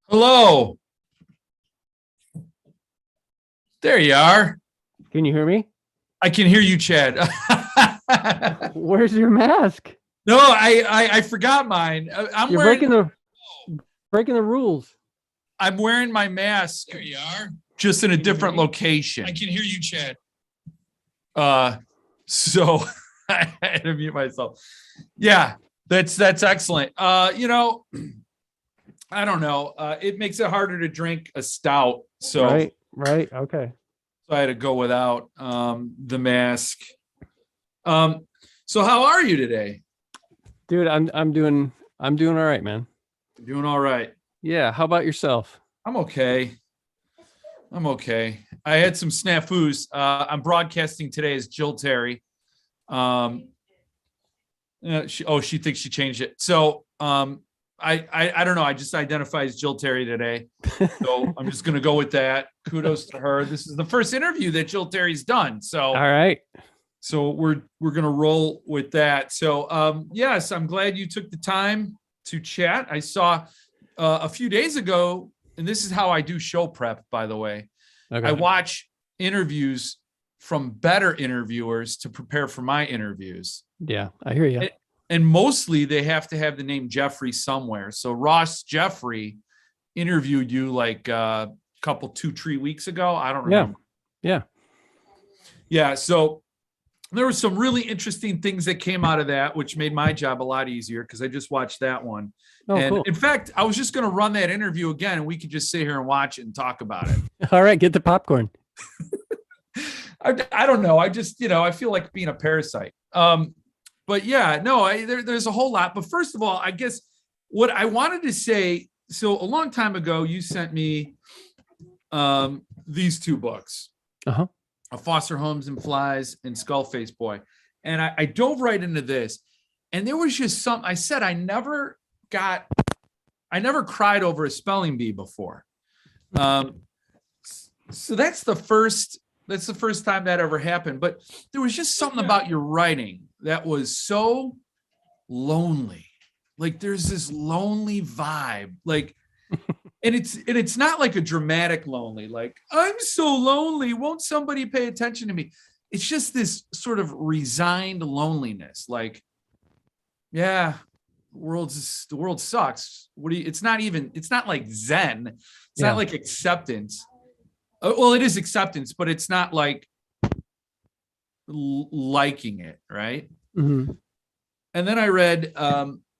Hello. There you are. Can you hear me? I can hear you, Chad. Where's your mask? No, I forgot mine. You're breaking the rules. I'm wearing my mask. There you are. Just in a different location. I can hear you, Chad. So I had to mute myself. Yeah, that's excellent. You know, I don't know. It makes it harder to drink a stout. So Right. Okay. So I had to go without the mask. So how are you today? Dude, I'm doing all right, man. Doing all right. Yeah. How about yourself? I'm okay. I had some snafus. I'm broadcasting today as Jill Terry. She thinks she changed it. So I don't know. I just identify as Jill Terry today. So I'm just gonna go with that. Kudos to her. This is the first interview that Jill Terry's done. So all right. So we're gonna roll with that. So yes, I'm glad you took the time to chat. I saw a few days ago, and this is how I do show prep, by the way. Okay. I watch interviews from better interviewers to prepare for my interviews. Yeah, I hear you. And mostly they have to have the name Jeffrey somewhere. So Ross Jeffrey interviewed you like a couple 2-3 weeks ago. I don't remember. Yeah. So there were some really interesting things that came out of that, which made my job a lot easier because I just watched that one. Oh, and cool. In fact, I was just going to run that interview again and we could just sit here and watch it and talk about it. All right. Get the popcorn. I don't know. I just, I feel like being a parasite. But yeah, no, there's a whole lot. But first of all, I guess what I wanted to say, so a long time ago, you sent me these 2 books, Foster Homes and Flies and Skullface Boy. And I dove right into this. And there was just something I said, I never cried over a spelling bee before. So that's the first time that ever happened. But there was just something about your writing that was so lonely. Like there's this lonely vibe. Like, and it's not like a dramatic lonely, like I'm so lonely. Won't somebody pay attention to me? It's just this sort of resigned loneliness. Like, yeah, the world sucks. It's not like Zen. It's not like acceptance. Well, it is acceptance, but it's not like liking it, right? Mm-hmm. And then I read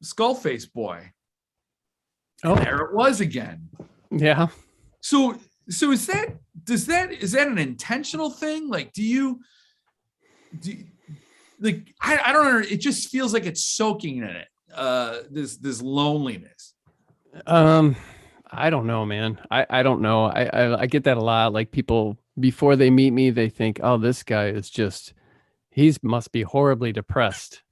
Skullface Boy. And there it was again. Yeah. So is that an intentional thing? Like, I don't know. It just feels like it's soaking in it. This loneliness. I don't know, man. I don't know. I get that a lot. Like people before they meet me, they think, oh, this guy is must be horribly depressed.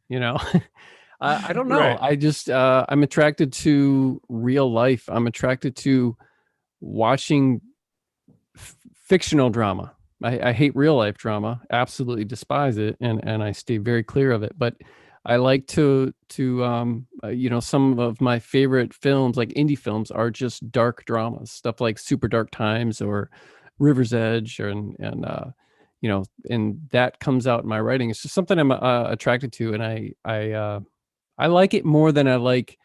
I don't know. Right. I just, I'm attracted to real life. I'm attracted to watching fictional drama. I hate real life drama. Absolutely despise it. And I stay very clear of it, but I like to some of my favorite films, like indie films, are just dark dramas, stuff like Super Dark Times or River's Edge, and that comes out in my writing. It's just something I'm attracted to, and I like it more than I like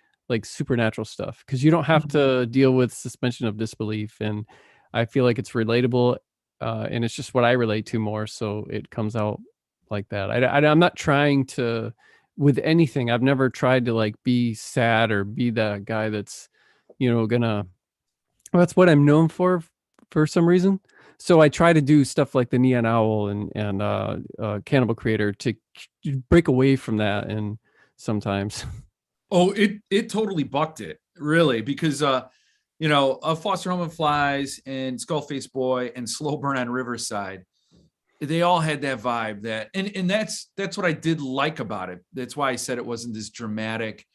supernatural stuff, because you don't have to deal with suspension of disbelief, and I feel like it's relatable, and it's just what I relate to more, so it comes out like that. I'm not trying to. With anything, I've never tried to like be sad or be that guy that's, that's what I'm known for some reason. So I try to do stuff like the Neon Owl and Cannibal Creator to break away from that. And sometimes. Oh, it totally bucked it, really, because, of Foster Home and Flies and Skullface Boy and Slow Burn on Riverside, they all had that vibe that, and that's what I did like about it. That's why I said it wasn't this dramatic,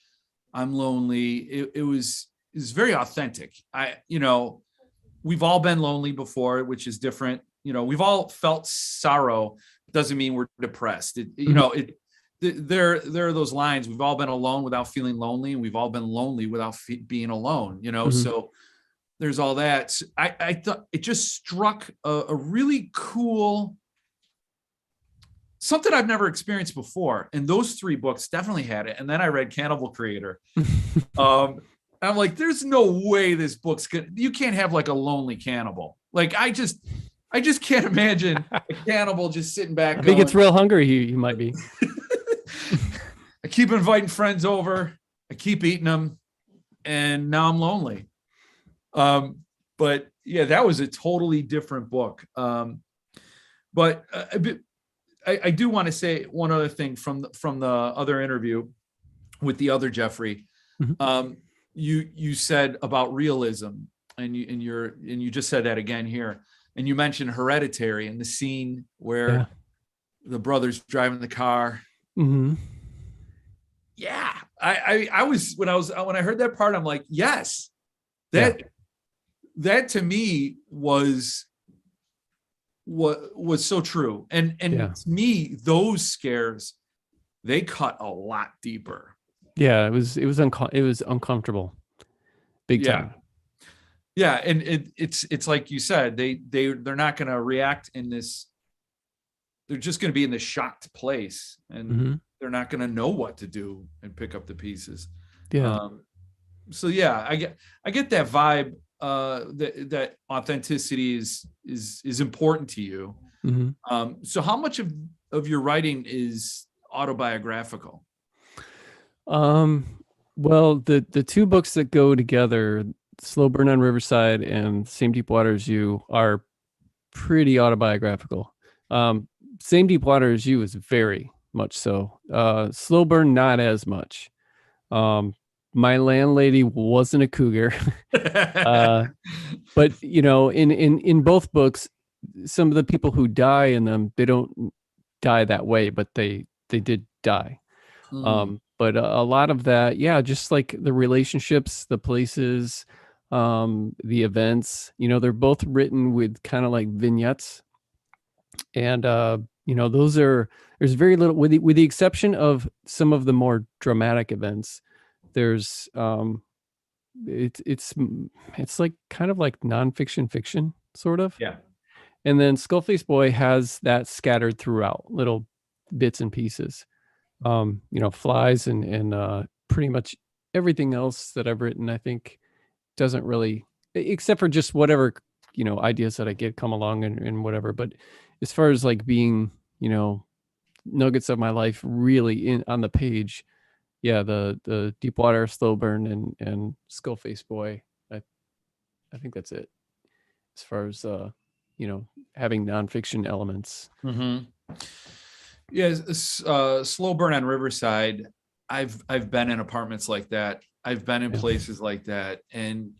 I'm lonely. It was very authentic. We've all been lonely before, which is different. We've all felt sorrow. Doesn't mean we're depressed. There are those lines. We've all been alone without feeling lonely, and we've all been lonely without being alone. So there's all that. So I thought it just struck a really cool, something I've never experienced before. And those three books definitely had it. And then I read Cannibal Creator. I'm like, there's no way this book's good. You can't have like a lonely cannibal. Like, I just can't imagine a cannibal just sitting back. I think it's real hungry. He might be. I keep inviting friends over. I keep eating them, and now I'm lonely. But yeah, that was a totally different book. But I do want to say one other thing from the other interview with the other Jeffrey. You said about realism, and you just said that again here, and you mentioned Hereditary and the scene where the brother's driving the car. Yeah, I was when I heard that part, I'm like, yes, that to me was what was so true, and to me, those scares, they cut a lot deeper. Yeah, it was uncomfortable, big time. Yeah, and it's like you said, they're not going to react in this. They're just going to be in this shocked place, and they're not going to know what to do and pick up the pieces. Yeah. So yeah, I get that vibe. That authenticity is important to you. So how much of your writing is autobiographical? Well, the two books that go together, Slow Burn on Riverside and Same Deep Water as You, are pretty autobiographical. Same Deep Water as You is very much so. Slow Burn, not as much. My landlady wasn't a cougar. But in both books, some of the people who die in them, they don't die that way, but they did die. But a lot of that, just like the relationships, the places, the events, they're both written with kind of like vignettes. And, there's very little, with the exception of some of the more dramatic events, there's, it's like kind of like nonfiction fiction, sort of. Yeah. And then Skullface Boy has that scattered throughout, little bits and pieces. Flies and pretty much everything else that I've written, I think, doesn't really, except for just whatever, ideas that I get come along and whatever. But as far as like being, nuggets of my life really on the page, the Deepwater, Slow Burn, and Skullface Boy, I think that's it as far as having nonfiction elements. Slow Burn on Riverside, I've been in apartments like that. I've been in places like that, and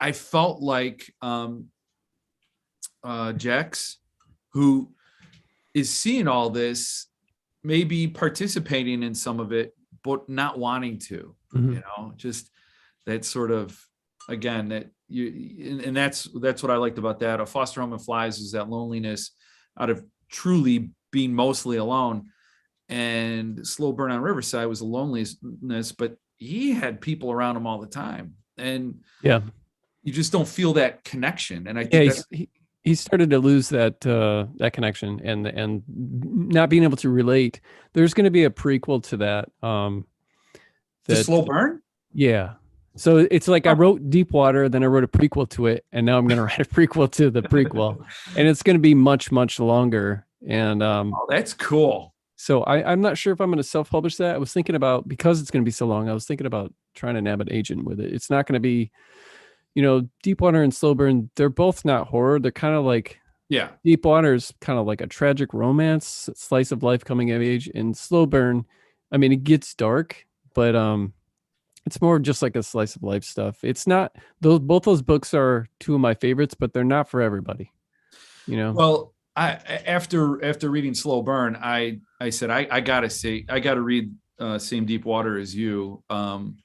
I felt like Jax, who is seeing all this, maybe participating in some of it, but not wanting to, just that sort of, again, that you, and that's what I liked about that. A Foster Home and Flies is that loneliness out of truly being mostly alone. And Slow Burn on Riverside was a loneliness, but he had people around him all the time. And you just don't feel that connection. And I think he started to lose that connection and not being able to relate. There's going to be a prequel to that. The Slow Burn? Yeah. So it's like I wrote Deepwater, then I wrote a prequel to it, and now I'm going to write a prequel to the prequel, and it's going to be much, much longer. And that's cool. So I'm not sure if I'm going to self-publish that. I was thinking about, because it's going to be so long, I was thinking about trying to nab an agent with it. It's not going to be, Deepwater and Slow Burn, they're both not horror. They're kind of like, Deepwater is kind of like a tragic romance, slice of life coming of age. And Slow Burn, I mean, it gets dark, but it's more just like a slice of life stuff. It's not, both those books are two of my favorites, but they're not for everybody. Well, after reading Slow Burn, I said I gotta read Same Deep Water as You. And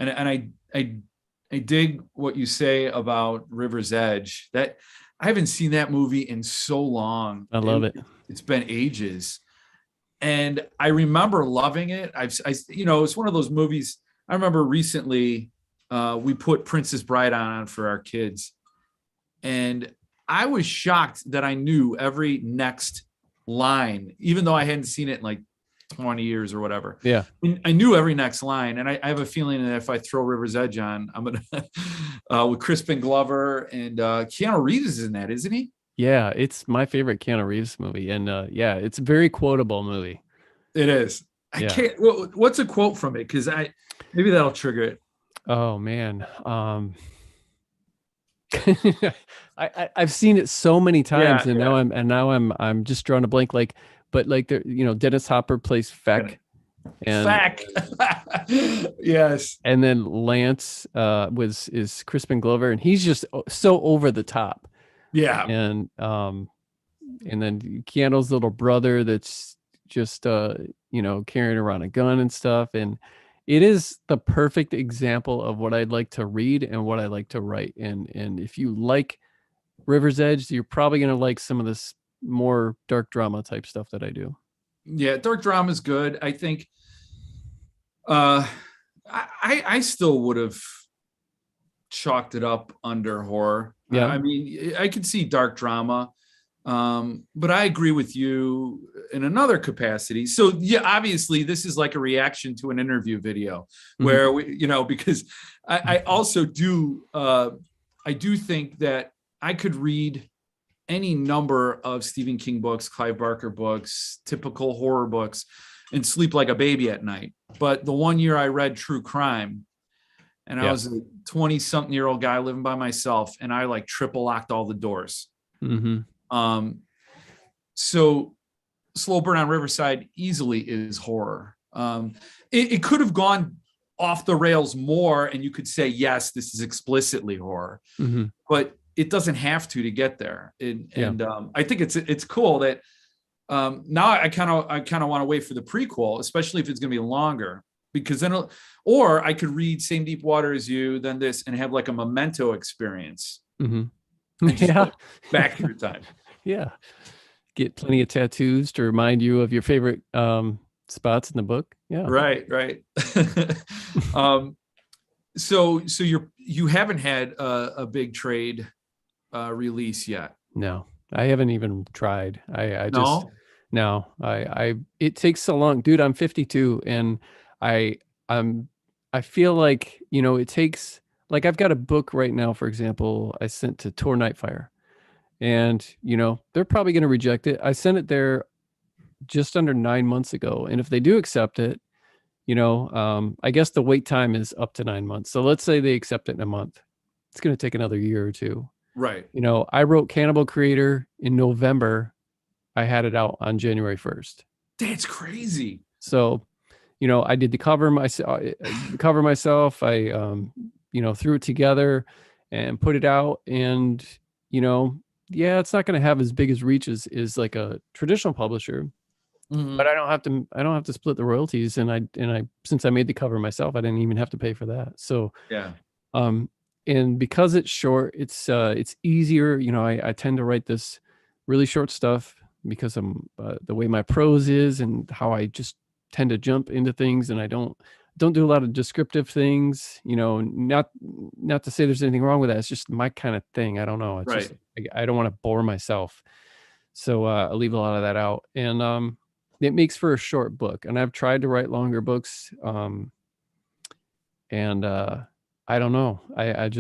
I dig what you say about River's Edge. That I haven't seen that movie in so long. I love it. It's been ages, and I remember loving it. It's one of those movies. I remember recently we put Princess Bride on for our kids, and I was shocked that I knew every next line, even though I hadn't seen it in like 20 years or whatever. Yeah. I knew every next line. And I have a feeling that if I throw River's Edge on, I'm going to, with Crispin Glover and Keanu Reeves is in that, isn't he? Yeah. It's my favorite Keanu Reeves movie. And yeah, it's a very quotable movie. It is. I can't, what's a quote from it? Cause maybe that'll trigger it. Oh man. I've seen it so many times and now I'm just drawing a blank, but there, Dennis Hopper plays Feck. And Feck. Yes. And then Lance is Crispin Glover, and he's just so over the top. Yeah. And then Keanu's little brother that's just carrying around a gun and stuff. And it is the perfect example of what I'd like to read and what I like to write. And if you like River's Edge, you're probably going to like some of this more dark drama type stuff that I do. Yeah, dark drama is good. I think I still would have chalked it up under horror. Yeah. I mean, I could see dark drama. But I agree with you in another capacity. So yeah, obviously this is like a reaction to an interview video where we, because I also do, I do think that I could read any number of Stephen King books, Clive Barker books, typical horror books, and sleep like a baby at night. But the one year I read true crime, and I was a 20-something-year-old guy living by myself, and I like triple locked all the doors. So Slow Burn on Riverside easily is horror. It could have gone off the rails more, and you could say, yes, this is explicitly horror, but it doesn't have to get there. And I think it's cool that now I kind of want to wait for the prequel, especially if it's going to be longer, because then, or I could read Same Deep Water as You, then this, and have like a Memento experience. Back through time. Yeah. Get plenty of tattoos to remind you of your favorite spots in the book. Yeah. Right. So you haven't had a big trade release yet? No, I haven't even tried. No, it takes so long, dude. I'm 52 and I feel like, it takes, like, I've got a book right now, for example, I sent to Tor Nightfire, and, they're probably going to reject it. I sent it there just under 9 months ago. And if they do accept it, I guess the wait time is up to 9 months. So let's say they accept it in a month. It's going to take another year or two. Right. I wrote Cannibal Creator in November. I had it out on January 1st. That's crazy. So, I did the cover myself. I, threw it together and put it out, and, it's not going to have as big as reach as like a traditional publisher, but I don't have to split the royalties. And I, since I made the cover myself, I didn't even have to pay for that. So, and because it's short, it's easier. I tend to write this really short stuff because I'm the way my prose is and how I just tend to jump into things, and I don't do a lot of descriptive things, not to say there's anything wrong with that. It's just my kind of thing. I don't know. It's just, I don't want to bore myself. So I leave a lot of that out, and it makes for a short book. And I've tried to write longer books. And I don't know. I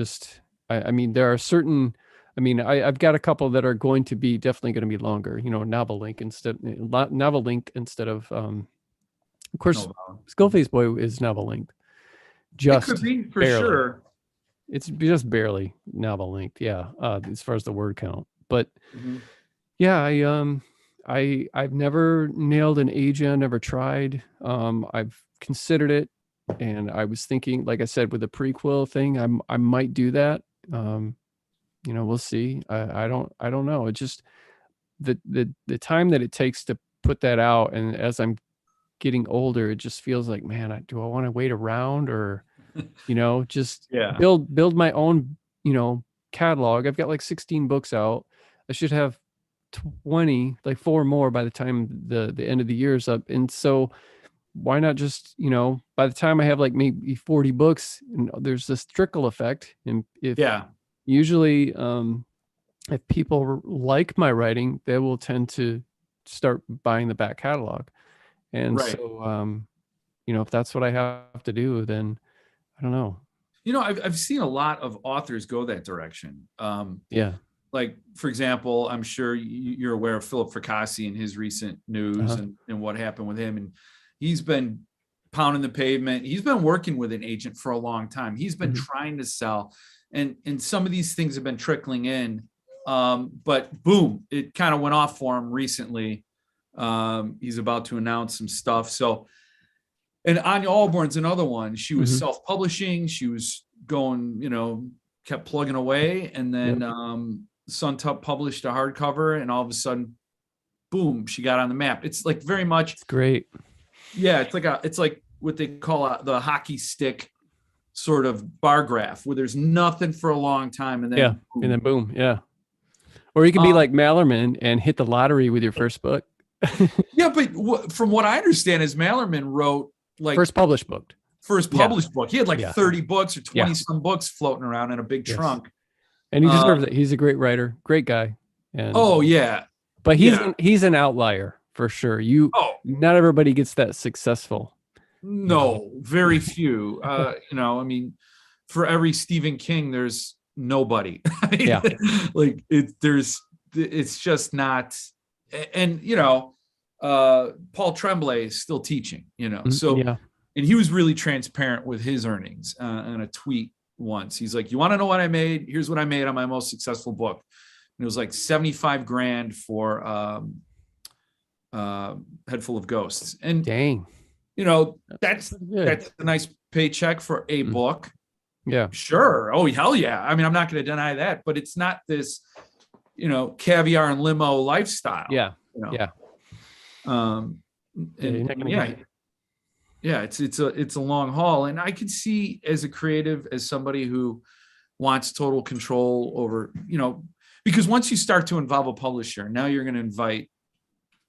mean, there are certain, I've got a couple that are going to be definitely going to be longer, novel length instead of course, Skullface Boy is novel length. Just it could be for barely. Sure. It's just barely novel length, yeah. As far as the word count, but yeah, I've never nailed an age on, never tried. I've considered it, and I was thinking, like I said, with the prequel thing, I might do that. We'll see. I don't know. It just, the time that it takes to put that out, and as I'm getting older, it just feels like, man, do I want to wait around, or just Yeah. build my own catalog. I've got like 16 books out. I should have 20, like 4 more by the time the end of the year is up. And so why not just, by the time I have like maybe 40 books, and there's this trickle effect. And if usually if people like my writing, they will tend to start buying the back catalog. And so if that's what I have to do, then I don't know. I've seen a lot of authors go that direction. Yeah. Like, for example, I'm sure you're aware of Philip Fracassi and his recent news and what happened with him. And he's been pounding the pavement. He's been working with an agent for a long time. He's been trying to sell, and some of these things have been trickling in. But boom, it kind of went off for him recently. He's about to announce some stuff. So, and Anya Allborn's another one. She was self-publishing. She was going, kept plugging away. And then Suntup published a hardcover, and all of a sudden, boom, she got on the map. It's like very much. It's great. Yeah, it's like what they call the hockey stick sort of bar graph, where there's nothing for a long time, and then boom. And then boom, yeah. Or you can be like Mallerman and hit the lottery with your first book. Yeah, but from what I understand is Mallerman wrote like first published book. He had like 30 books or 20 some books floating around in a big trunk. And he deserves it. He's a great writer, great guy. And but he's an outlier for sure. Not everybody gets that successful. No, very few. I mean, for every Stephen King, there's nobody. It's just not. And Paul Tremblay is still teaching. And he was really transparent with his earnings in a tweet once. He's like, "You want to know what I made? Here's what I made on my most successful book." And it was like $75,000 for Head Full of Ghosts. And dang, that's a nice paycheck for a book. Yeah, sure. Oh, hell yeah. I mean, I'm not going to deny that, but it's not this, caviar and limo lifestyle. Yeah. It's a long haul. And I could see, as a creative, as somebody who wants total control over, because once you start to involve a publisher, now you're going to invite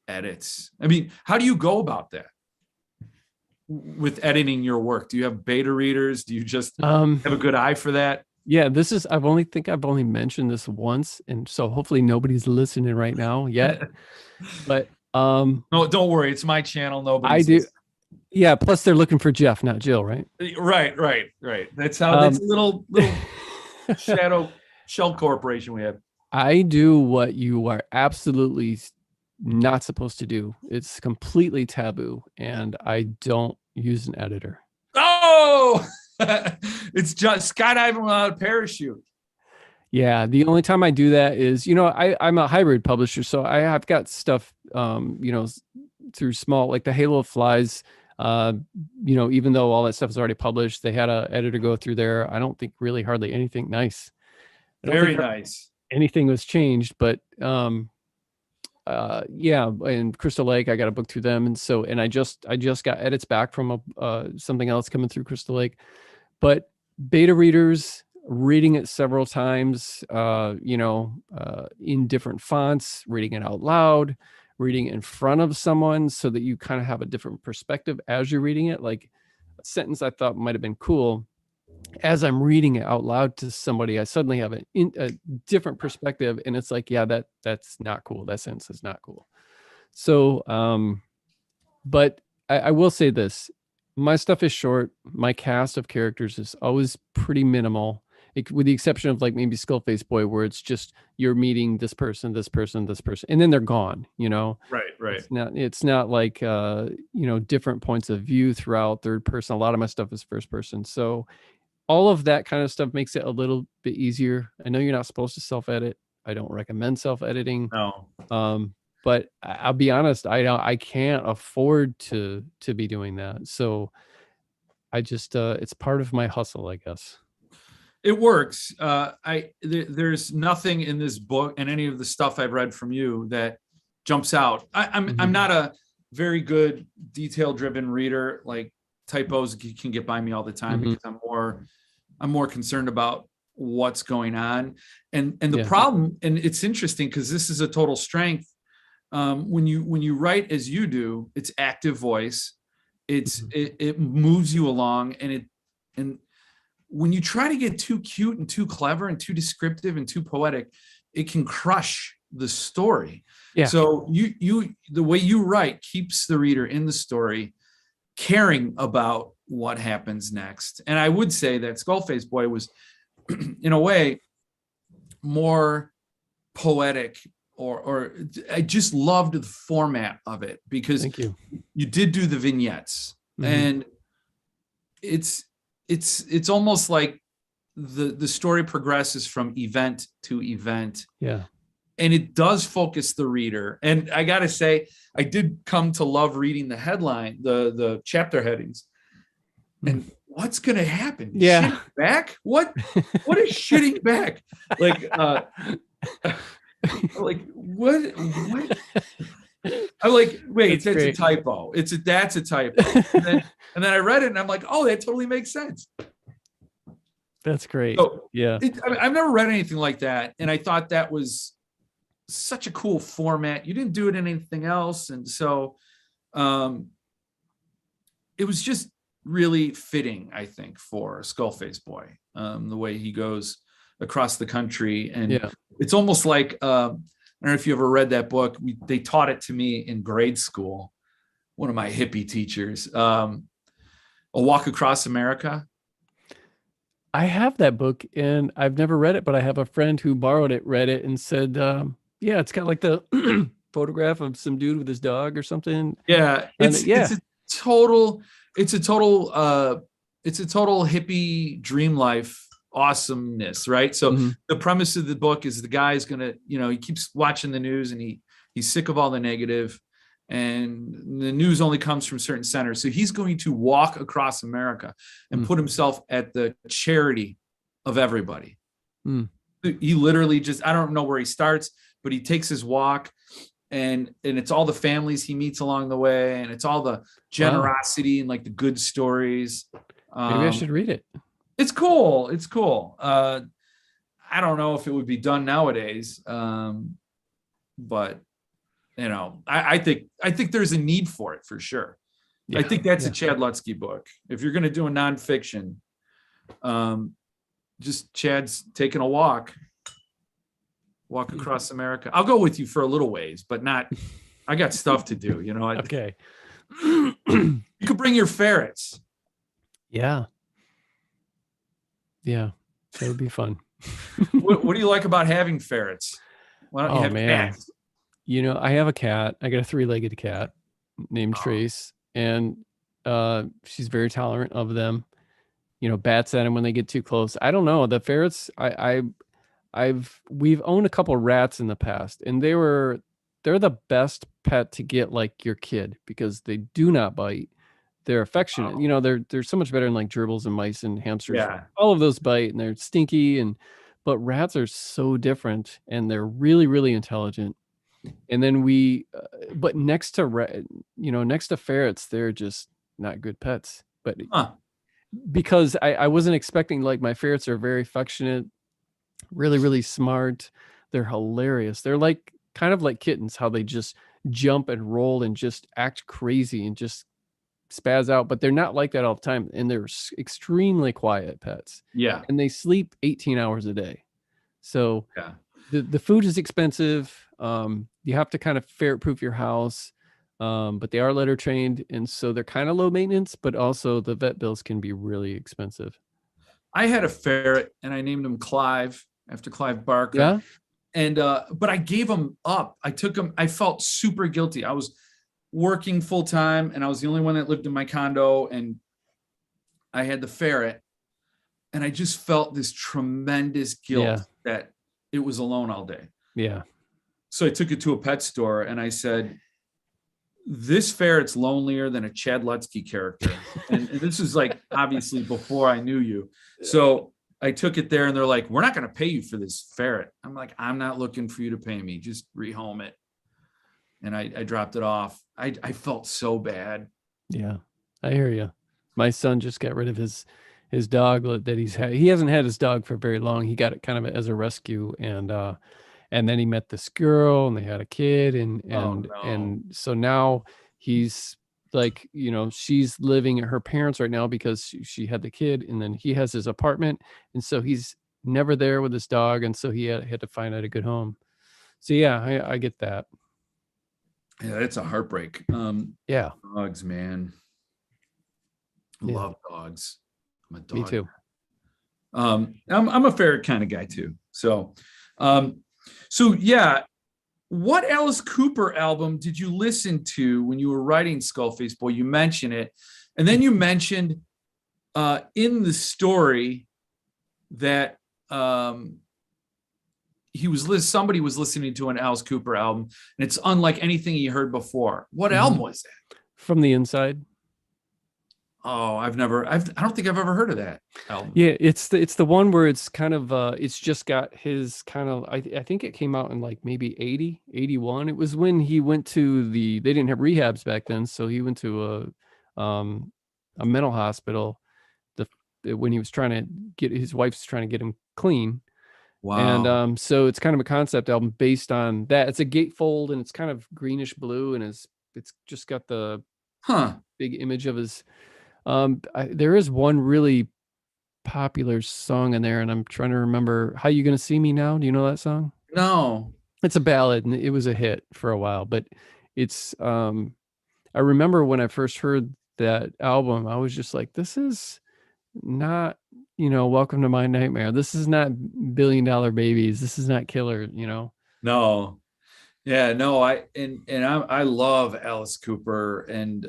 edits. I mean, how do you go about that with editing your work? Do you have beta readers? Do you just have a good eye for that? Yeah, I've only mentioned this once, and so hopefully nobody's listening right now yet. But no, don't worry, it's my channel. I do. Yeah, plus they're looking for Jeff, not Jill, right? Right. That's how that's a little shadow shell corporation we have. I do what you are absolutely not supposed to do. It's completely taboo, and I don't use an editor. Oh, it's just skydiving without a parachute. Yeah, the only time I do that is, I'm a hybrid publisher, so I've got stuff, through small, like the Halo of Flies. Even though all that stuff is already published, they had an editor go through there. I don't think really hardly anything nice. Very nice. Anything was changed, but and Crystal Lake, I got a book through them, and I just got edits back from something else coming through Crystal Lake. But beta readers, reading it several times, in different fonts, reading it out loud, reading it in front of someone, so that you kind of have a different perspective as you're reading it. Like a sentence I thought might have been cool, as I'm reading it out loud to somebody, I suddenly have a different perspective, and it's like, yeah, that's not cool. That sentence is not cool. So, but I will say this: my stuff is short. My cast of characters is always pretty minimal, with the exception of like maybe Skullface Boy, where it's just you're meeting this person, and then they're gone. Right. It's not like different points of view throughout third person. A lot of my stuff is first person, so all of that kind of stuff makes it a little bit easier. I know you're not supposed to self-edit. I don't recommend self-editing. No. But I'll be honest, I can't afford to be doing that. So I just it's part of my hustle, I guess. It works. There's nothing in this book and any of the stuff I've read from you that jumps out. I'm not a very good detail driven reader. Like typos can get by me all the time because I'm more concerned about what's going on. And the problem, and it's interesting because this is a total strength. When you write as you do, it's active voice. It moves you along, and when you try to get too cute and too clever and too descriptive and too poetic, it can crush the story. Yeah. So the way you write keeps the reader in the story, caring about what happens next. And I would say that Skullface Boy was, in a way, more poetic, or I just loved the format of it because you did do the vignettes, and it's almost like the story progresses from event to event. Yeah. And it does focus the reader. And I got to say, I did come to love reading the headline, the chapter headings. And what's going to happen? Yeah. Shitting back? What is shitting back? Like, like what? I'm like, wait, that's a typo. That's a typo. And then I read it and I'm like, oh, that totally makes sense. That's great. So, I've never read anything like that. And I thought that was such a cool format. You didn't do it in anything else. And so it was just really fitting, I think, for Skullface Boy, the way he goes across the country. And it's almost like, I don't know if you ever read that book. They taught it to me in grade school. One of my hippie teachers, A Walk Across America. I have that book and I've never read it, but I have a friend who borrowed it, read it, and said, it's got like the photograph of some dude with his dog or something. Yeah. It's a total hippie dream life awesomeness, right? So the premise of the book is the guy's gonna, he keeps watching the news and he's sick of all the negative, and the news only comes from certain centers. So he's going to walk across America and put himself at the charity of everybody. He literally just, I don't know where he starts, but he takes his walk, and it's all the families he meets along the way, and it's all the generosity and like the good stories. Maybe I should read it. It's cool. It's cool. I don't know if it would be done nowadays, but I think there's a need for it for sure. Yeah, I think that's a Chad Lutzke book. If you're going to do a nonfiction, just Chad's taking a walk across America. I'll go with you for a little ways, but not. I got stuff to do. Okay. You could bring your ferrets. Yeah. Yeah, that would be fun. What do you like about having ferrets? Why don't you have cats? I have a cat. I got a 3-legged cat named Trace, and she's very tolerant of them. Bats at them when they get too close. I don't know. The ferrets, we've owned a couple of rats in the past, and they're the best pet to get like your kid because they do not bite. They're affectionate. They're so much better than like gerbils and mice and hamsters. Yeah. All of those bite and they're stinky, but rats are so different, and they're really, really intelligent. And then but next to ferrets, they're just not good pets. But because I wasn't expecting, like, my ferrets are very affectionate, really, really smart. They're hilarious. They're like kind of like kittens, how they just jump and roll and just act crazy and just spaz out, but they're not like that all the time, and they're extremely quiet pets. Yeah. And they sleep 18 hours a day. So the food is expensive. You have to kind of ferret proof your house, but they are litter trained, and so they're kind of low maintenance, but also the vet bills can be really expensive. I had a ferret and I named him Clive after Clive Barker. Yeah. And but I gave him up. I took him. I felt super guilty. I was working full time, and I was the only one that lived in my condo, and I had the ferret, and I just felt this tremendous guilt that it was alone all day. Yeah. So I took it to a pet store and I said, this ferret's lonelier than a Chad Lutzke character. And this is like obviously before I knew you. So I took it there and they're like, we're not going to pay you for this ferret. I'm like, I'm not looking for you to pay me. Just rehome it. And I dropped it off. I felt so bad. Yeah, I hear you. My son just got rid of his dog that he's had. He hasn't had his dog for very long. He got it kind of as a rescue, and then he met this girl and they had a kid, and so now he's like, she's living at her parents right now because she had the kid, and then he has his apartment, and so he's never there with his dog, and so he had to find out a good home. So yeah, I get that. Yeah, it's a heartbreak. Yeah, dogs, man. Love dogs. I'm a dog. Me too. I'm a ferret kind of guy too. So yeah. What Alice Cooper album did you listen to when you were writing Skullface Boy? You mentioned it, and then you mentioned in the story that somebody was listening to an Alice Cooper album, and it's unlike anything he heard before. What album was that? From the Inside. Oh, I don't think I've ever heard of that album. Yeah, it's the one where it's kind of it's just got his kind of, I think it came out in like maybe 80, 81. It was when he went to they didn't have rehabs back then, so he went to a mental hospital when he was trying to get, his wife's trying to get him clean. Wow. And so it's kind of a concept album based on that. It's a gatefold and it's kind of greenish blue, and it's just got the big image of his. There is one really popular song in there, and I'm trying to remember. How You Gonna See Me Now? Do you know that song? No. It's a ballad, and it was a hit for a while. But it's I remember when I first heard that album, I was just like, this is not, Welcome to My Nightmare. This is not $1 Billion Babies. This is not Killer, No. Yeah, no, I love Alice Cooper, and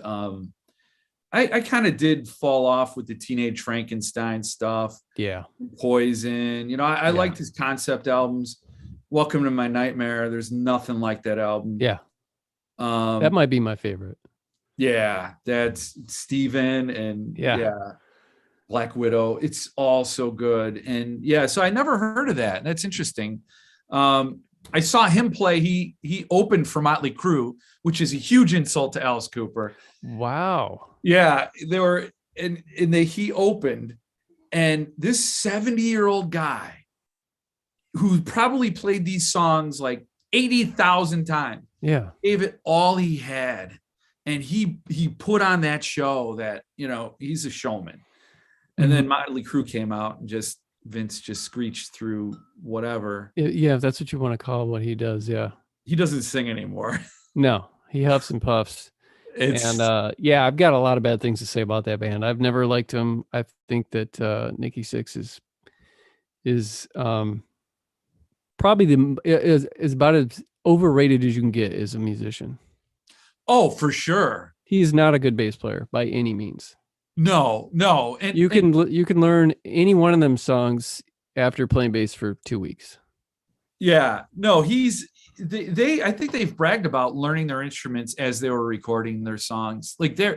I kind of did fall off with the Teenage Frankenstein stuff. Yeah. Poison. I liked his concept albums. Welcome to My Nightmare. There's nothing like that album. Yeah. That might be my favorite. Yeah, that's Steven and Black Widow. It's all so good. And yeah, so I never heard of that. That's interesting. I saw him play. He opened for Motley Crue, which is a huge insult to Alice Cooper. Wow. Yeah, they were, he opened, and this 70-year-old guy who probably played these songs like 80,000 times, gave it all he had, and he put on that show that, he's a showman. And then Motley Crue came out, and Vince just screeched through whatever. Yeah, if that's what you want to call what he does. Yeah, he doesn't sing anymore. No, he huffs and puffs. And I've got a lot of bad things to say about that band. I've never liked him. I think that Nikki Sixx is probably is about as overrated as you can get as a musician. Oh, for sure. He's not a good bass player by any means. No. And you can learn any one of them songs after playing bass for 2 weeks. Yeah, no, I think they've bragged about learning their instruments as they were recording their songs. Like they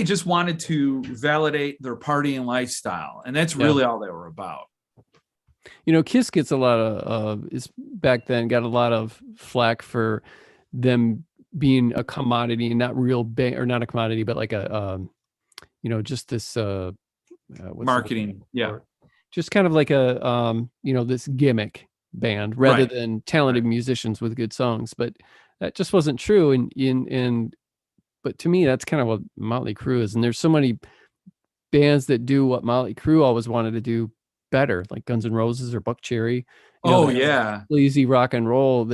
just wanted to validate their partying lifestyle, and that's really all they were about. Kiss gets a lot of back then got a lot of flack for them being a commodity and not real band, or not a commodity, but like a just this marketing. Yeah. Just kind of like a this gimmick band rather than talented musicians with good songs. But that just wasn't true. But to me, that's kind of what Motley Crue is. And there's so many bands that do what Motley Crue always wanted to do better, like Guns N' Roses or Buck Cherry. Sleazy rock and roll.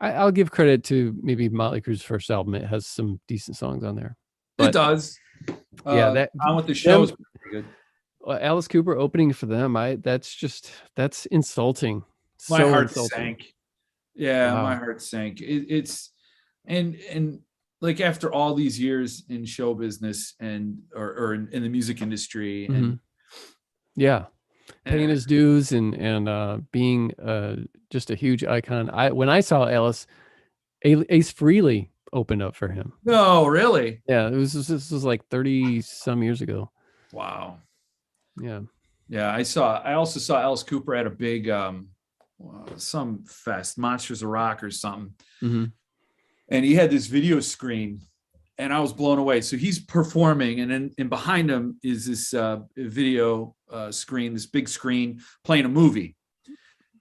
I'll give credit to maybe Motley Crue's first album. It has some decent songs on there. But, it does. That on with the show is pretty good. Alice Cooper opening for them, that's insulting. My heart sank. Yeah, wow. My heart sank. It's like after all these years in show business or in the music industry, and paying his dues and being just a huge icon. When I saw Ace Frehley opened up for him. No, really? Yeah, this was like 30 some years ago. Wow. Yeah. Yeah, I also saw Alice Cooper at a big some fest, Monsters of Rock or something. Mm-hmm. And he had this video screen and I was blown away. So he's performing and behind him is this video screen, this big screen playing a movie.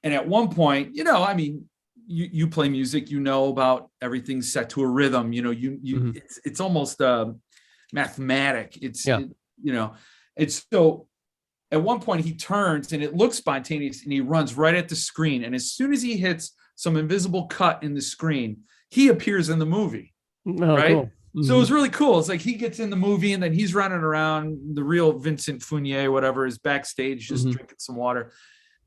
And at one point, I mean, you play music, about everything's set to a rhythm, Mm-hmm. it's almost mathematic. It's so at one point he turns and it looks spontaneous and he runs right at the screen. And as soon as he hits some invisible cut in the screen, he appears in the movie. Oh, right. Cool. Mm-hmm. So it was really cool. It's like he gets in the movie and then he's running around. The real Vincent Funier, whatever, is backstage just drinking some water.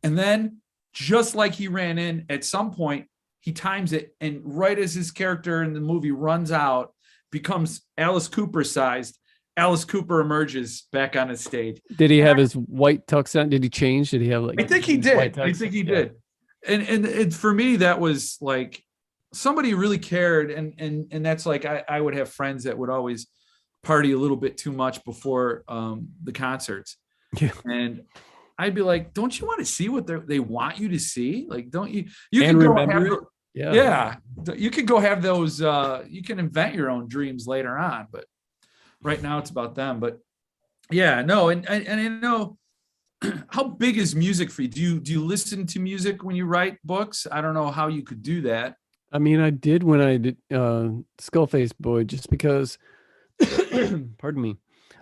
And then just like he ran in, at some point, he times it. And right as his character in the movie runs out, becomes Alice Cooper sized, Alice Cooper emerges back on his stage. Did he have his white tux on? Did he change? Did he have I think he did. Did. And for me, that was like somebody really cared. And that's like, I would have friends that would always party a little bit too much before the concerts. Yeah. And I'd be like, don't you want to see what they want you to see? Like, don't you can go remember it? Yeah. You can go have those, you can invent your own dreams later on, but right now it's about them. But yeah, no. And I know, how big is music for you? Do you listen to music when you write books? I don't know how you could do that. I mean, I did when I did Skullface Boy, just because, pardon me,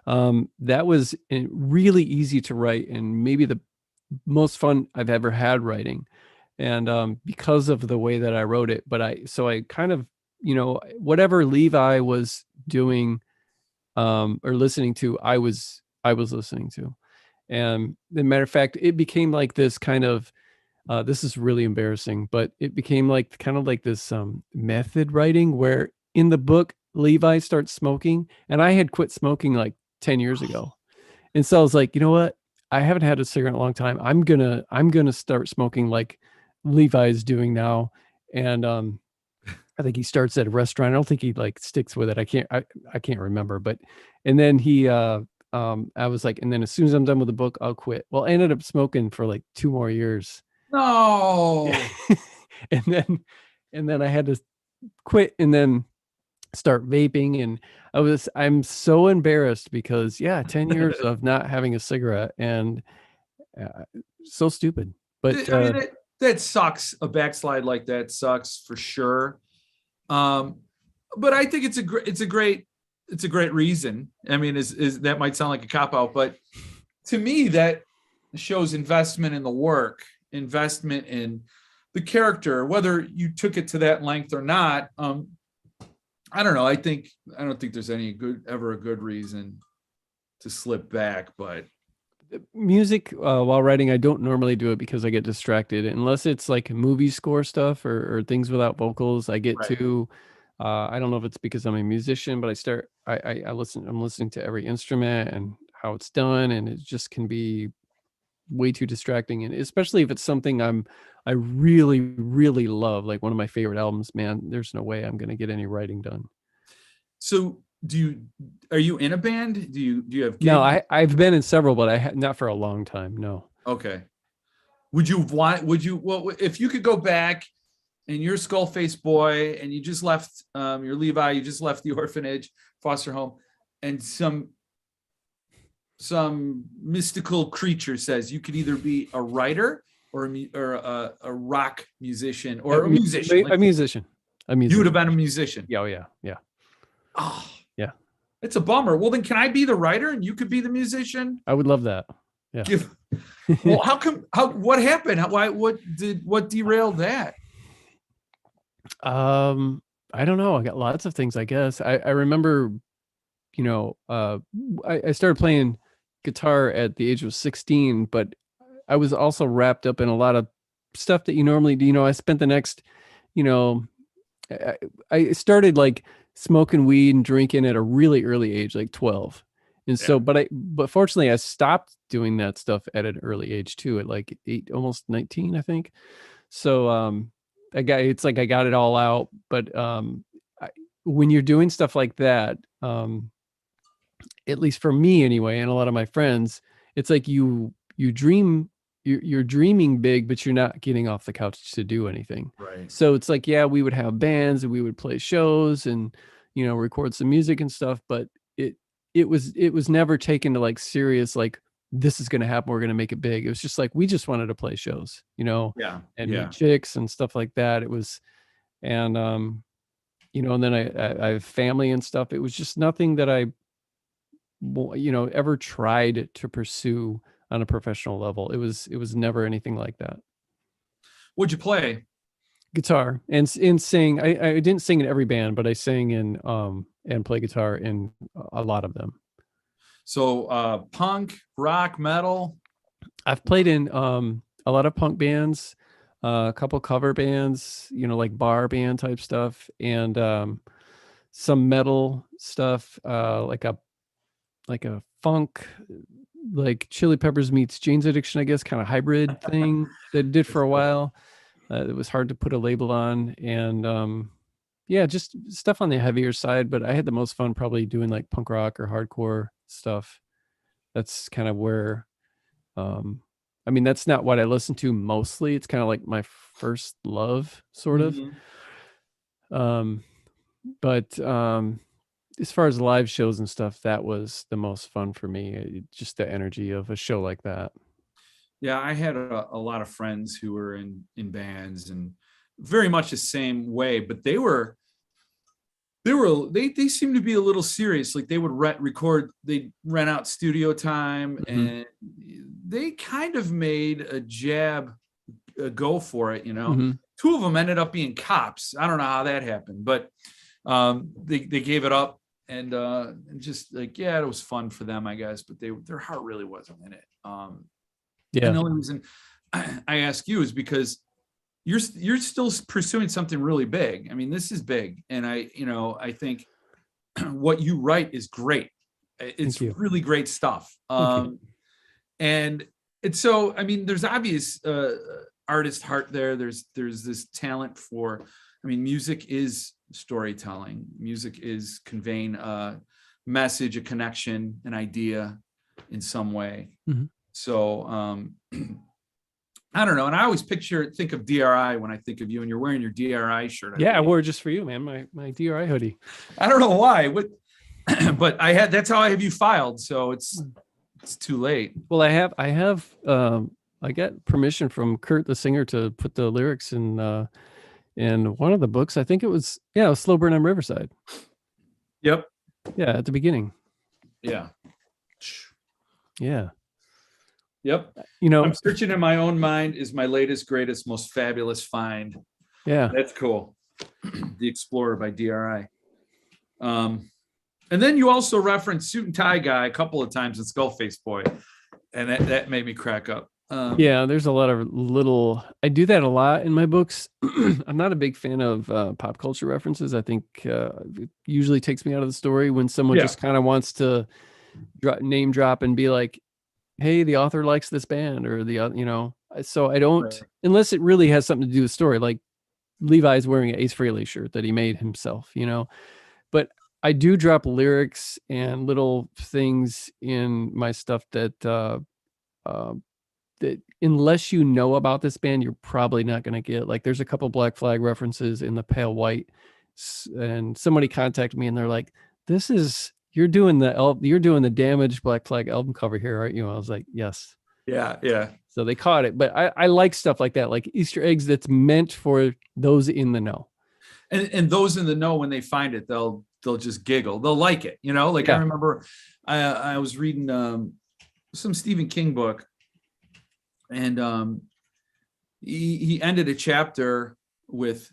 that was really easy to write and maybe the most fun I've ever had writing. And because of the way that I wrote it, so I kind of, whatever Levi was doing or listening to, I was listening to. And as a matter of fact, it became like this kind of, this is really embarrassing, but it became like kind of like this method writing where in the book, Levi starts smoking and I had quit smoking like 10 years ago. And so I was like, you know what? I haven't had a cigarette in a long time. I'm going to start smoking like Levi is doing now. And I think he starts at a restaurant. I don't think he like sticks with it. I can't remember, but, and then he, I was like, and then as soon as I'm done with the book, I'll quit. Well, I ended up smoking for like 2 more years. No. and then I had to quit and then start vaping. And I'm so embarrassed because 10 years of not having a cigarette and so stupid. But I mean, that sucks. A backslide like that sucks for sure. But I think it's a great reason. I mean, is that might sound like a cop out, but to me that shows investment in the work, investment in the character, whether you took it to that length or not. I don't know. I don't think there's ever a good reason to slip back, but music while writing, I don't normally do it because I get distracted unless it's like movie score stuff or things without vocals. I get to, I don't know if it's because I'm a musician, but I'm listening to every instrument and how it's done. And it just can be way too distracting. And especially if it's something I really, really love, like one of my favorite albums, man, there's no way I'm going to get any writing done. So are you in a band? Do you have gigs? No, I've been in several, but not for a long time. No. Okay. If you could go back and you're Skullface Boy and you just left, you're Levi, you just left the orphanage, foster home, and some mystical creature says you could either be a writer or a rock musician or a musician. A musician. You would have been a musician. Yeah. Oh, yeah. Yeah. Oh, yeah. It's a bummer. Well, then can I be the writer and you could be the musician? I would love that. Yeah. Well, what happened? What derailed that? I don't know. I got lots of things, I guess. I remember, I started playing guitar at the age of 16, but I was also wrapped up in a lot of stuff that you normally do. I spent the next, I started like smoking weed and drinking at a really early age, like 12. And so, but fortunately I stopped doing that stuff at an early age too, at like 8, almost 19, I think. So, I got it all out, but, when you're doing stuff like that, at least for me anyway, and a lot of my friends, it's like you dream, you're dreaming big, but you're not getting off the couch to do anything. Right. So it's like, yeah, we would have bands and we would play shows and, record some music and stuff, but it was never taken to like serious, like this is going to happen, we're going to make it big. It was just like, we just wanted to play shows, Yeah. and Yeah. meet chicks and stuff like that. It was, and, and then I have family and stuff. It was just nothing that I, ever tried to pursue on a professional level. It was never anything like that. What'd you play? Guitar and sing. I didn't sing in every band, but I sang in and play guitar in a lot of them. So punk, rock, metal. I've played in a lot of punk bands, a couple cover bands, like bar band type stuff, and some metal stuff, like a funk, like Chili Peppers meets Jane's Addiction, I guess, kind of hybrid thing that I did for a while. It was hard to put a label on, and yeah, just stuff on the heavier side. But I had the most fun probably doing like punk rock or hardcore stuff. That's kind of where, I mean, that's not what I listen to mostly. It's kind of like my first love, sort of. But as far as live shows and stuff, that was the most fun for me. Just the energy of a show like that. Yeah, I had a lot of friends who were in bands and very much the same way, but they seemed to be a little serious. Like they would they'd rent out studio time, and they kind of made a go for it. Two of them ended up being cops. I don't know how that happened, but they gave it up, and just like, yeah, it was fun for them, I guess, but their heart really wasn't in it. Yeah. And the only reason I ask you is because you're still pursuing something really big. I mean, this is big, and I think what you write is great. It's really great stuff. And it's so, I mean, there's obvious artist heart there. There's this talent for, I mean, music is storytelling. Music is conveying a message, a connection, an idea in some way. So I don't know. And I always think of DRI when I think of you, and you're wearing your DRI shirt. Yeah, I wore it just for you, man. My DRI hoodie. I don't know why, but that's how I have you filed. So it's too late. Well, I got permission from Kurt, the singer, to put the lyrics in one of the books. I think it was Slow Burn on Riverside. Yep. Yeah, at the beginning. Yeah. Yeah. Yep. I'm searching in my own mind is my latest, greatest, most fabulous find. Yeah. That's cool. The Explorer by DRI. And then you also referenced Suit and Tie Guy a couple of times in Skullface Boy. And that made me crack up. Yeah, there's a lot of I do that a lot in my books. I'm not a big fan of pop culture references. I think it usually takes me out of the story when someone just kind of wants to name drop and be like, hey, the author likes this band, or so I don't, unless it really has something to do with the story, like Levi's wearing an Ace Frehley shirt that he made himself, but I do drop lyrics and little things in my stuff that that unless you know about this band, you're probably not going to get. Like there's a couple Black Flag references in the Pale White, and somebody contacted me and they're like, you're doing the Damaged Black Flag album cover here, aren't you? I was like, yes. Yeah. So they caught it, but I like stuff like that, like Easter eggs that's meant for those in the know. And those in the know, when they find it, they'll just giggle. They'll like it, Like I remember, I was reading some Stephen King book, and he ended a chapter with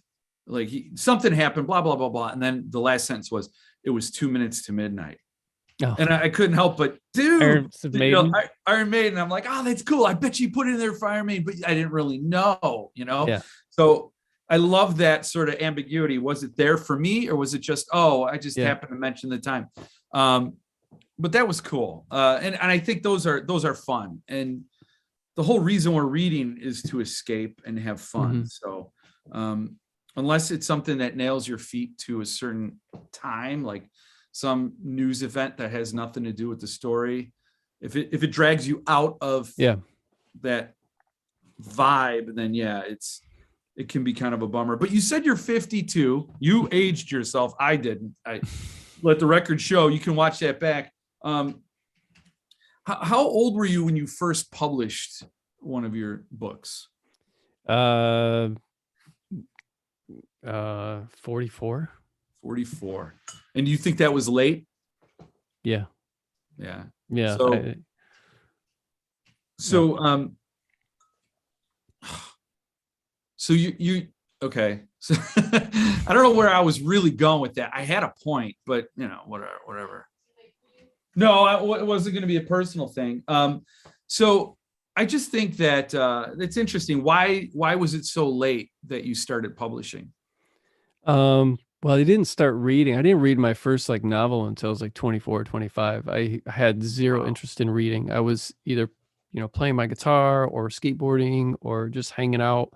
like something happened, blah blah blah blah, and then the last sentence was, it was 2 minutes to midnight. Oh. And I couldn't help but, dude, Iron Maiden. I'm like, oh, that's cool. I bet you put it in there for Iron Maiden, but I didn't really know, Yeah. So I love that sort of ambiguity. Was it there for me, or was it just, I just happened to mention the time? But that was cool. And I think those are fun. And the whole reason we're reading is to escape and have fun. So unless it's something that nails your feet to a certain time, like some news event that has nothing to do with the story. If it drags you out of that vibe, then it can be kind of a bummer. But you said you're 52. You aged yourself. I didn't. I let the record show. You can watch that back. How old were you when you first published one of your books? 44. 44. And do you think that was late? Yeah. Yeah. Yeah. So you okay. So I don't know where I was really going with that. I had a point, but whatever. No, it wasn't going to be a personal thing. So I just think that it's interesting. Why was it so late that you started publishing? Well, I didn't start reading. I didn't read my first novel until I was 24 or 25. I had zero interest in reading. I was either, playing my guitar or skateboarding or just hanging out.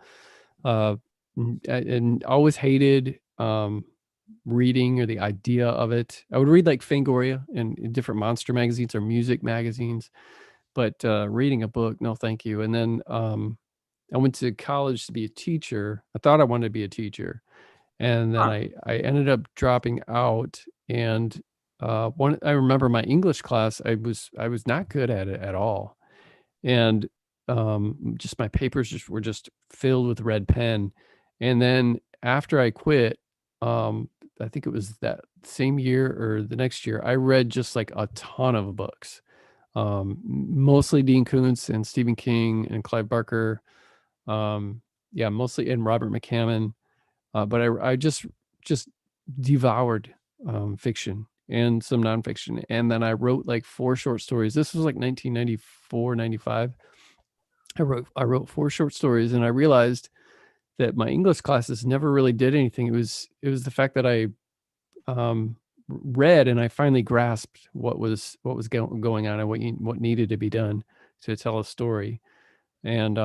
And always hated reading or the idea of it. I would read Fangoria and different monster magazines or music magazines, but reading a book, no, thank you. And then I went to college to be a teacher. I thought I wanted to be a teacher. And then I ended up dropping out. And I remember my English class, I was not good at it at all. And just my papers were just filled with red pen. And then after I quit, I think it was that same year or the next year, I read just a ton of books, mostly Dean Koontz and Stephen King and Clive Barker. Mostly, and Robert McCammon. But I just devoured fiction and some nonfiction. And then I wrote 4 short stories. This was 1994, 95. I wrote 4 short stories, and I realized that my English classes never really did anything. It was the fact that I read and I finally grasped what was going on and what needed to be done to tell a story. And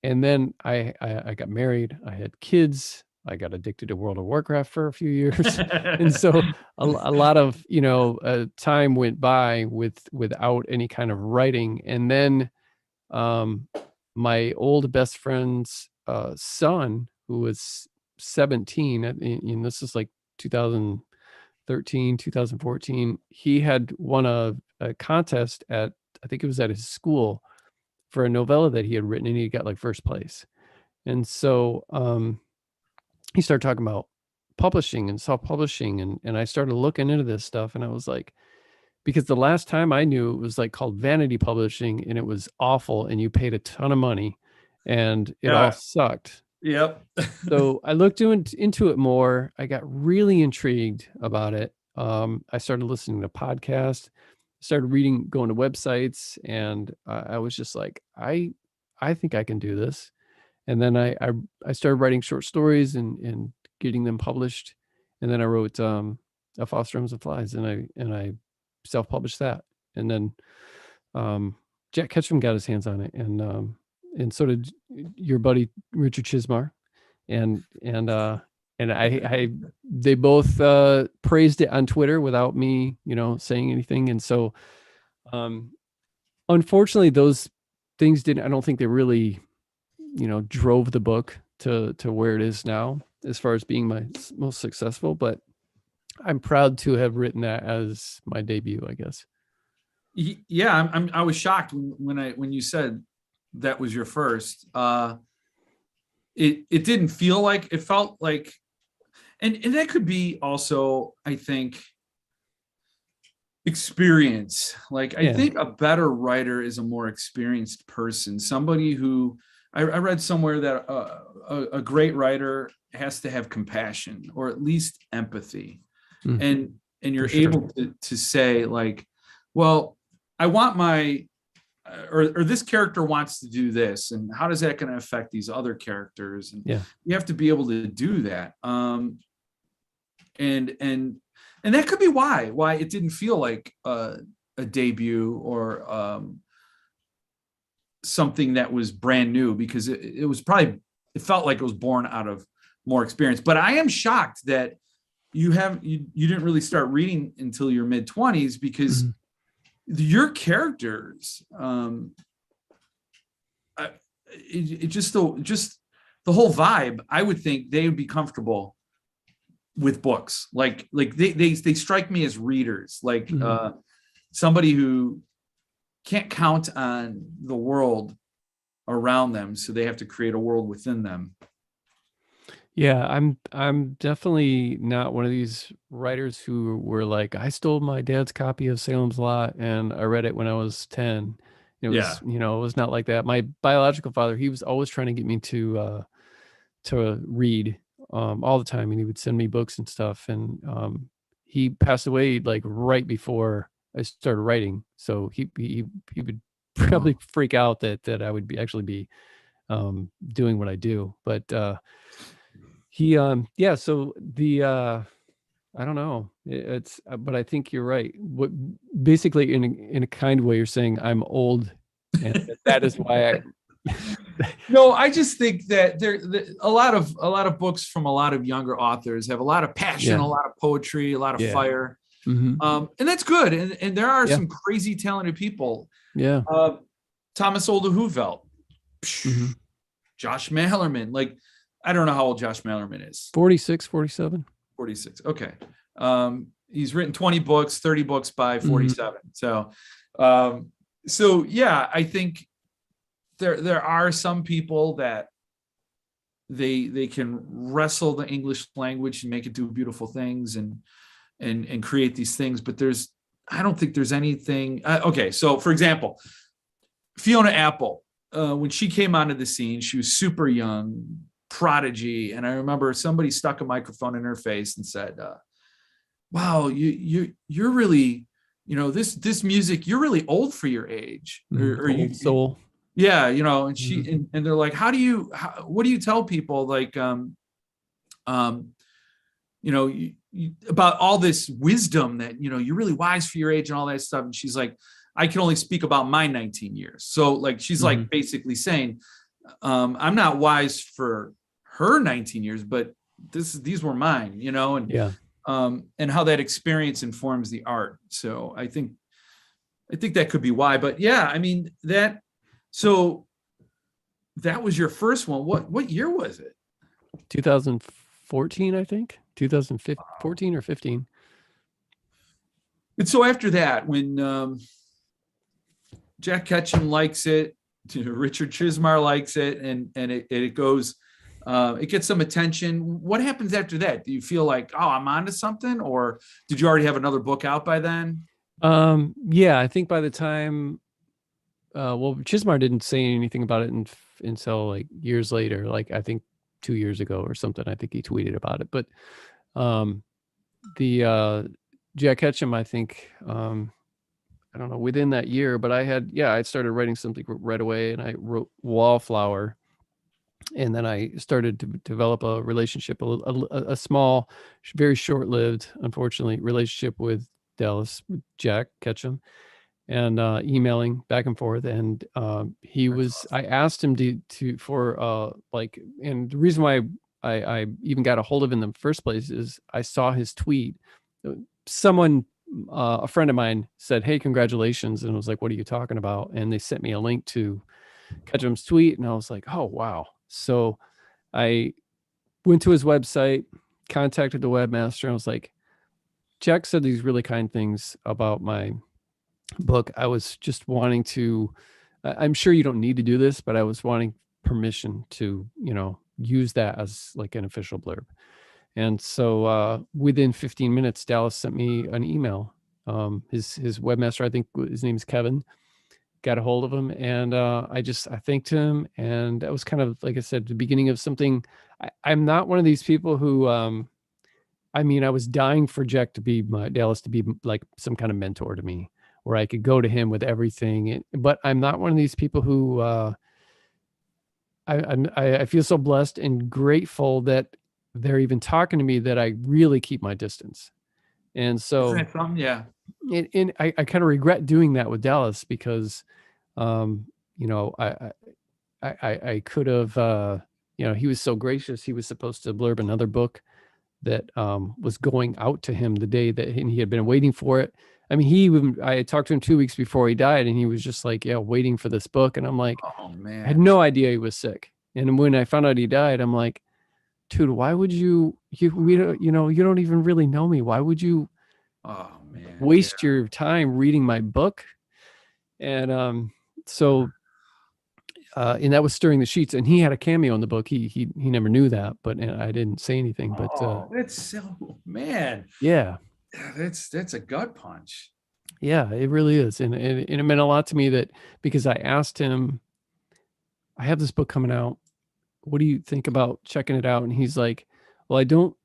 then I got married. I had kids. I got addicted to World of Warcraft for a few years. And so a lot of, time went by without any kind of writing. And then my old best friend's son, who was 17, and this is 2013, 2014, he had won a contest I think it was at his school for a novella that he had written, and he got first place. And so he started talking about publishing and self-publishing, and I started looking into this stuff, and I was because the last time I knew, it was called vanity publishing, and it was awful, and you paid a ton of money, and it all sucked. Yep. So I looked into it more. I got really intrigued about it. I started listening to podcasts, started reading, going to websites, and I was just I think I can do this. And then I started writing short stories and getting them published. And then I wrote A Foster Homes and Flies, and I self-published that. And then Jack Ketchum got his hands on it, and so did your buddy Richard Chismar. And they both praised it on Twitter without me, saying anything. And so unfortunately, those things I don't think they really drove the book to where it is now as far as being my most successful, but I'm proud to have written that as my debut, I guess. Yeah. I was shocked when you said that was your first. It didn't feel like, it felt like, and that could be also, I think, experience. I think a better writer is a more experienced person, somebody who, I read somewhere that a great writer has to have compassion or at least empathy. And you're able to say well, I want or this character wants to do this, and how does that going to affect these other characters? And you have to be able to do that. And that could be why it didn't feel like a debut or something that was brand new, because it was probably, it felt like it was born out of more experience. But I am shocked that you didn't really start reading until your mid-20s, because your characters, it just the whole vibe, I would think they would be comfortable with books. Like they strike me as readers, like somebody who can't count on the world around them, so they have to create a world within them. Yeah, I'm definitely not one of these writers who were like, I stole my dad's copy of Salem's Lot and I read it when I was 10. It was, it was not like that. My biological father, he was always trying to get me to read all the time, and he would send me books and stuff. And he passed away like right before I started writing, so he would probably freak out that I would actually be doing what I do. But so I don't know, it's but I think you're right. What basically in a kind way you're saying I'm old, and that is why I No, I just think that a lot of books from a lot of younger authors have a lot of passion, a lot of poetry, a lot of fire. And that's good. And there are some crazy talented people. Yeah. Thomas Oldehuvelt, Josh Malerman. Like, I don't know how old Josh Malerman is. 46, 47. 46. Okay. He's written 20 books, 30 books by 47. So yeah, I think there are some people that they can wrestle the English language and make it do beautiful things and create these things. But I don't think there's anything. Okay. So for example, Fiona Apple, when she came onto the scene, she was super young, prodigy. And I remember somebody stuck a microphone in her face and said, wow, you're really, this music, you're really old for your age. Or you soul. Yeah. And she, and they're like, what do you tell people? Like, about all this wisdom that, you're really wise for your age and all that stuff. And she's like, I can only speak about my 19 years. So like, she's like basically saying, I'm not wise for her 19 years, but these were mine, and how that experience informs the art. So I think that could be why. But yeah, I mean, so that was your first one. What year was it? 2014, I think. 2014 or 15. And so after that, when Jack Ketchum likes it, Richard Chismar likes it, and it goes, it gets some attention. What happens after that? Do you feel like, oh, I'm onto something, or did you already have another book out by then? Yeah, I think by the time, Chismar didn't say anything about it until like years later, like I think 2 years ago or something. I think he tweeted about it. But the Jack Ketchum, I think, I don't know, within that year, but I started writing something right away, and I wrote Wallflower. And then I started to develop a relationship, a small, very short-lived, unfortunately, relationship with Dallas, with Jack Ketchum, and emailing back and forth. And I asked him and the reason why I even got a hold of him in the first place is I saw his tweet. Someone, a friend of mine, said, "Hey, congratulations," and I was like, "What are you talking about?" And they sent me a link to Ketchum's tweet, and I was like, "Oh, wow." So I went to his website, contacted the webmaster, and I was like, "Jack said these really kind things about my book. I was just wanting to, I'm sure you don't need to do this, but I was wanting permission to, use that as like an official blurb." And so within 15 minutes, Dallas sent me an email. His webmaster, I think his name is Kevin, got a hold of him, and I thanked him, and that was kind of, like I said, the beginning of something. I'm not one of these people who, I was dying for Dallas to be like some kind of mentor to me, where I could go to him with everything. But I'm not one of these people who, I feel so blessed and grateful that they're even talking to me, that I really keep my distance. And so, isn't that something? Yeah. And I kind of regret doing that with Dallas, because, I could have, he was so gracious. He was supposed to blurb another book that was going out to him the day that he had been waiting for it. I mean, I talked to him 2 weeks before he died, and he was just like, yeah, waiting for this book. And I'm like, Oh I had man. no idea he was sick. And when I found out he died, I'm like, dude, why would we don't, you don't even really know me. Why would you Oh man. waste your time reading my book? And so and that was Stirring the Sheets, and he had a cameo in the book. He never knew that, but I didn't say anything. But that's so, man. yeah, That's a gut punch. yeah, it really is, and it meant a lot to me that because I asked him, I have this book coming out. What do you think about checking it out? And he's like, well, I don't,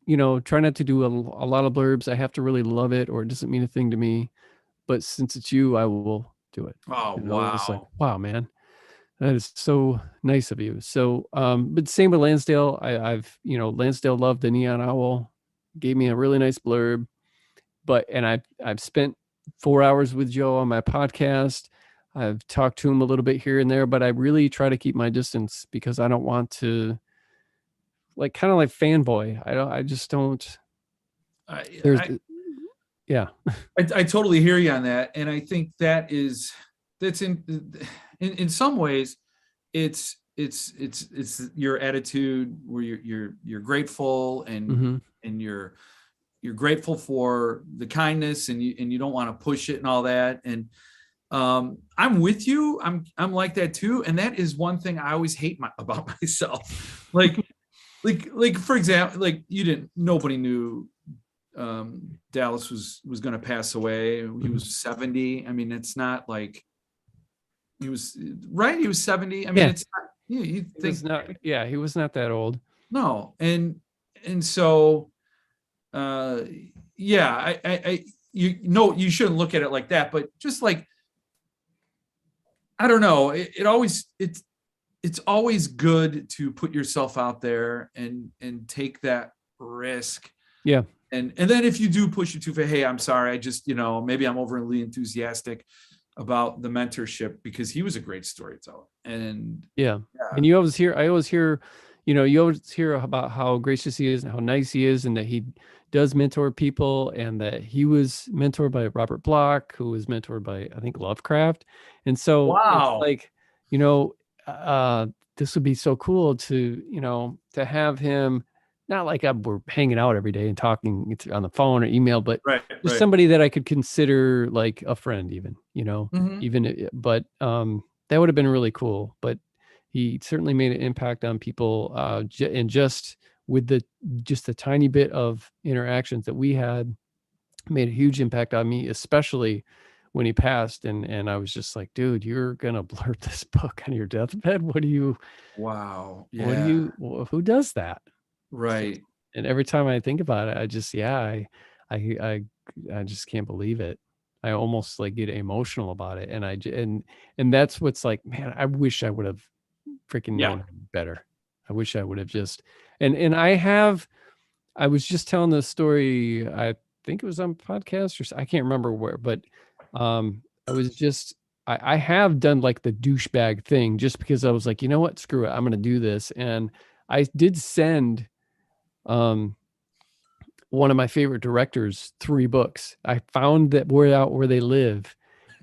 try not to do a lot of blurbs. I have to really love it, or it doesn't mean a thing to me. But since it's you, I will do it. Oh, And I was like, wow. wow, man. That is so nice of you. So, but same with Lansdale. Lansdale loved the Neon Owl, gave me a really nice blurb. And I've spent 4 hours with Joe on my podcast. I've talked to him a little bit here and there, but I really try to keep my distance because I don't want to, kind of like fanboy. I just don't. Yeah. I totally hear you on that, and I think that's in some ways, it's your attitude where you're grateful and you're grateful for the kindness, and you don't want to push it and all that. And I'm with you. I'm like that too, and that is one thing I always hate about myself. Like for example, nobody knew Dallas was going to pass away. He was 70. I mean, it's not like he was right. He was 70. I mean, it's not, you think he was not that old. No. And so, yeah, you shouldn't look at it like that, but just like, I don't know. It's always good to put yourself out there and take that risk. Yeah. And then if you do push it too far, hey, I'm sorry. I just, maybe I'm overly enthusiastic about the mentorship, because he was a great storyteller. And yeah. And I always hear about how gracious he is and how nice he is, and that he does mentor people, and that he was mentored by Robert Bloch, who was mentored by, I think, Lovecraft. And so wow. It's like, this would be so cool to have him, not like we're hanging out every day and talking on the phone or email, but just somebody that I could consider like a friend, even, but that would have been really cool. But he certainly made an impact on people, and just with the tiny bit of interactions that we had, made a huge impact on me, especially when he passed. And I was just like, dude, you're gonna blurb this book on your deathbed? Wow. Yeah. Who does that? Right. And every time I think about it, I just can't believe it. I almost get emotional about it. And that's what's like, man, I wish I would have freaking known better. I wish I would have just, and I was just telling this story. I think it was on podcast, or I can't remember where, but I have done like the douchebag thing, just because I was like, you know what, screw it, I'm going to do this. And I did send one of my favorite directors 3 books. I found that word out where they live,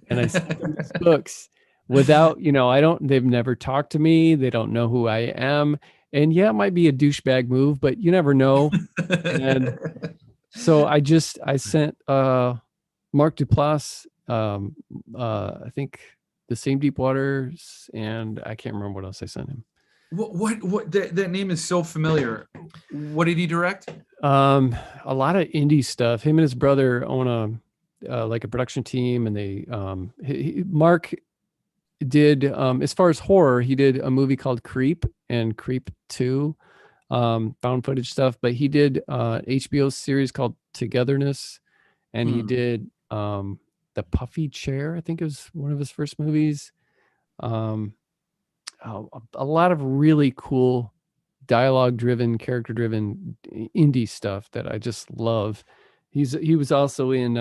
and I sent them these books without, they've never talked to me. They don't know who I am. And yeah, it might be a douchebag move, but you never know. And so I sent Mark Duplass, I think The Same Deep Waters, and I can't remember what else I sent him. What that name is so familiar. What did he direct? A lot of indie stuff. Him and his brother own a production team, and they Mark did, as far as horror, he did a movie called Creep and Creep 2, found footage stuff, but he did HBO series called Togetherness, and he did The Puffy Chair, I think it was one of his first movies. A lot of really cool dialogue-driven, character-driven indie stuff that I just love. He was also in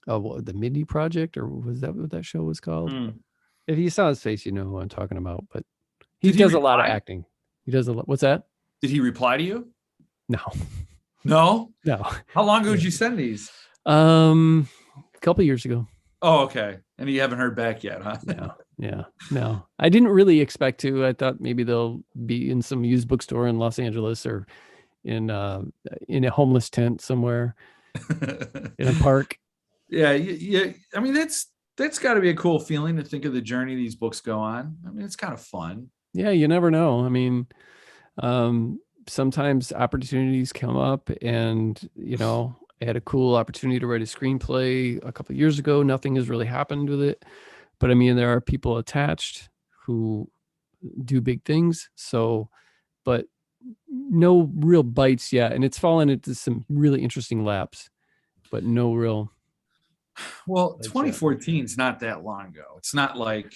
the Mindy Project, or was that what that show was called? If you saw his face, you know who I'm talking about. But he does a lot of acting. He does a lot. What's that? Did he reply to you? No, No. no. How long ago did you send these? A couple years ago. Oh, okay. And you haven't heard back yet, huh? No. I didn't really expect to. I thought maybe they'll be in some used bookstore in Los Angeles or in a homeless tent somewhere in a park. Yeah. I mean, that's got to be a cool feeling to think of the journey these books go on. I mean, it's kind of fun. Yeah, you never know. I mean, sometimes opportunities come up, and I had a cool opportunity to write a screenplay a couple of years ago. Nothing has really happened with it, but I mean, there are people attached who do big things. So, but no real bites yet, and it's fallen into some really interesting laps, but no real. Well, 2014 is not that long ago. It's not like,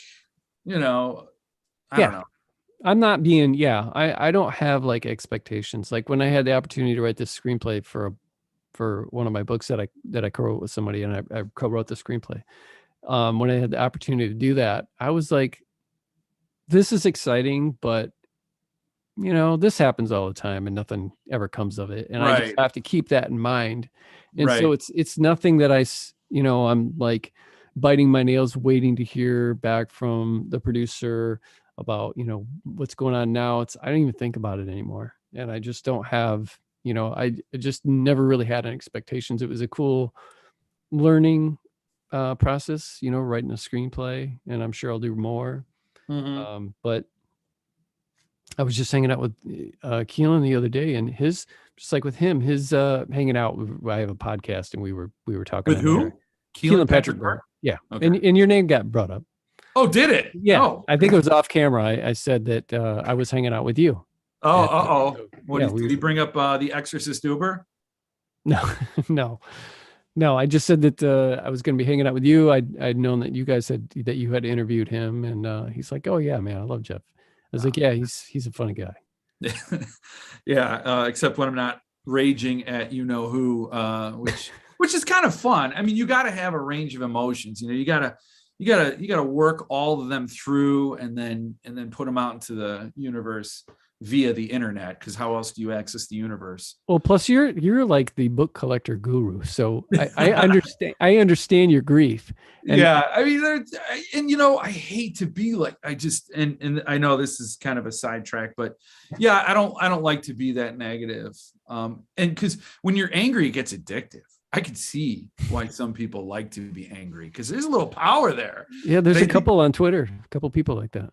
I don't know. I'm not being, I don't have like expectations. Like when I had the opportunity to write this screenplay for one of my books that I co-wrote with somebody, and I co-wrote the screenplay. When I had the opportunity to do that, I was like, this is exciting, but this happens all the time and nothing ever comes of it. And I just have to keep that in mind. And so it's nothing that I'm like biting my nails, waiting to hear back from the producer about, what's going on now. I don't even think about it anymore. And I just don't have, I just never really had any expectations. It was a cool learning process, writing a screenplay, and I'm sure I'll do more. Mm-hmm. But I was just hanging out with Keanu the other day, and his hanging out. I have a podcast, and we were talking with who? Keanu Patrick Burr. Yeah, okay. And your name got brought up. Oh, did it? Yeah, oh. I think it was off camera. I said that I was hanging out with you. Oh, did he bring up The Exorcist Uber? No. I just said that I was going to be hanging out with you. I'd known that you guys said that you had interviewed him, and he's like, "Oh yeah, man, I love Jeff." I was like, "Yeah, he's a funny guy." Yeah, except when I'm not raging at who, which is kind of fun. I mean, you got to have a range of emotions. You got to work all of them through, and then put them out into the universe via the internet, because how else do you access the universe? Well, plus you're like the book collector guru, so I understand your grief. And I mean, I hate to be like, and I know this is kind of a sidetrack, but yeah, I don't like to be that negative, and because when you're angry, it gets addictive. I can see why some people like to be angry, because there's a little power there. Yeah, there's a couple on Twitter, a couple people like that.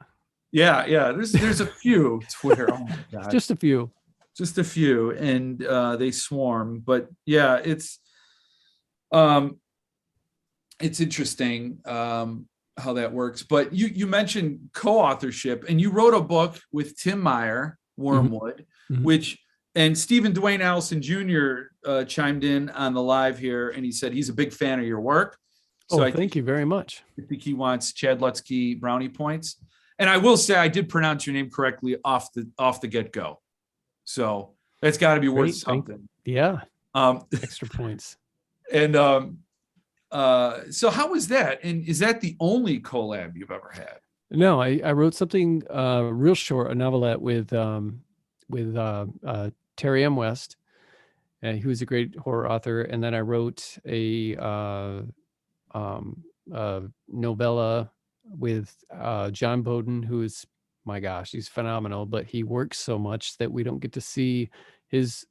Yeah. There's a few Twitter. Oh my God. Just a few, and they swarm. But yeah, it's interesting how that works. But you mentioned co-authorship, and you wrote a book with Tim Meyer, Wormwood, mm-hmm. And Stephen Dwayne Allison Jr. Chimed in on the live here, and he said he's a big fan of your work. So thank you very much. I think he wants Chad Lutzke brownie points. And I will say I did pronounce your name correctly off the get-go. So that's got to be worth something. Yeah. Extra points. And so how was that? And is that the only collab you've ever had? No, I wrote something real short, a novelette with Terry M. West, who's a great horror author. And then I wrote a novella with John Bowden, who is, my gosh, he's phenomenal, but he works so much that we don't get to see his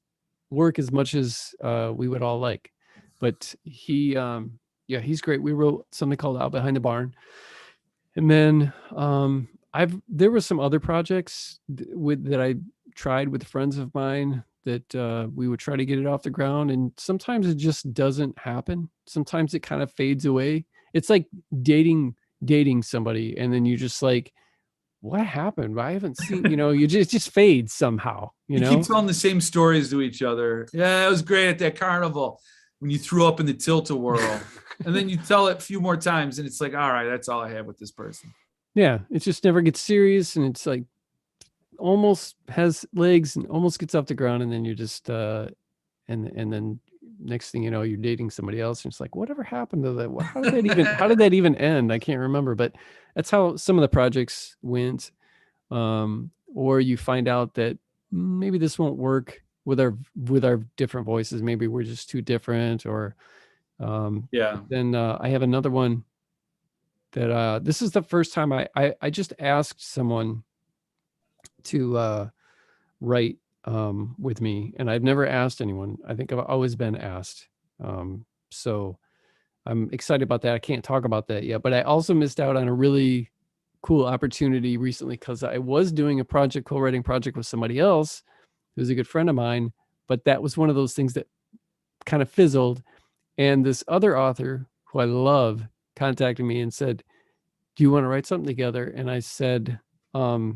work as much as we would all like. But he's great. We wrote something called Out Behind the Barn. And then there were some other projects that I tried with friends of mine that we would try to get it off the ground, and sometimes it just doesn't happen. Sometimes it kind of fades away. It's like dating somebody, and then you just like, what happened? I haven't seen, it just fades somehow. You keep telling the same stories to each other. Yeah, it was great at that carnival when you threw up in the tilt-a-whirl. And then you tell it a few more times, and it's like, all right, that's all I have with this person. Yeah, it just never gets serious, and it's like almost has legs and almost gets off the ground, and then you're just and then next thing you know, you're dating somebody else, and it's like, whatever happened to that? How did that even end? I can't remember, but that's how some of the projects went. or you find out that maybe this won't work with our different voices. Maybe we're just too different, or then I have another one that this is the first time I just asked someone to write with me, and I've never asked anyone. I think I've always been asked. So I'm excited about that. I can't talk about that yet, but I also missed out on a really cool opportunity recently because I was doing a co-writing project with somebody else who's a good friend of mine, but that was one of those things that kind of fizzled. And this other author who I love contacted me and said, "Do you want to write something together?" And I said, "I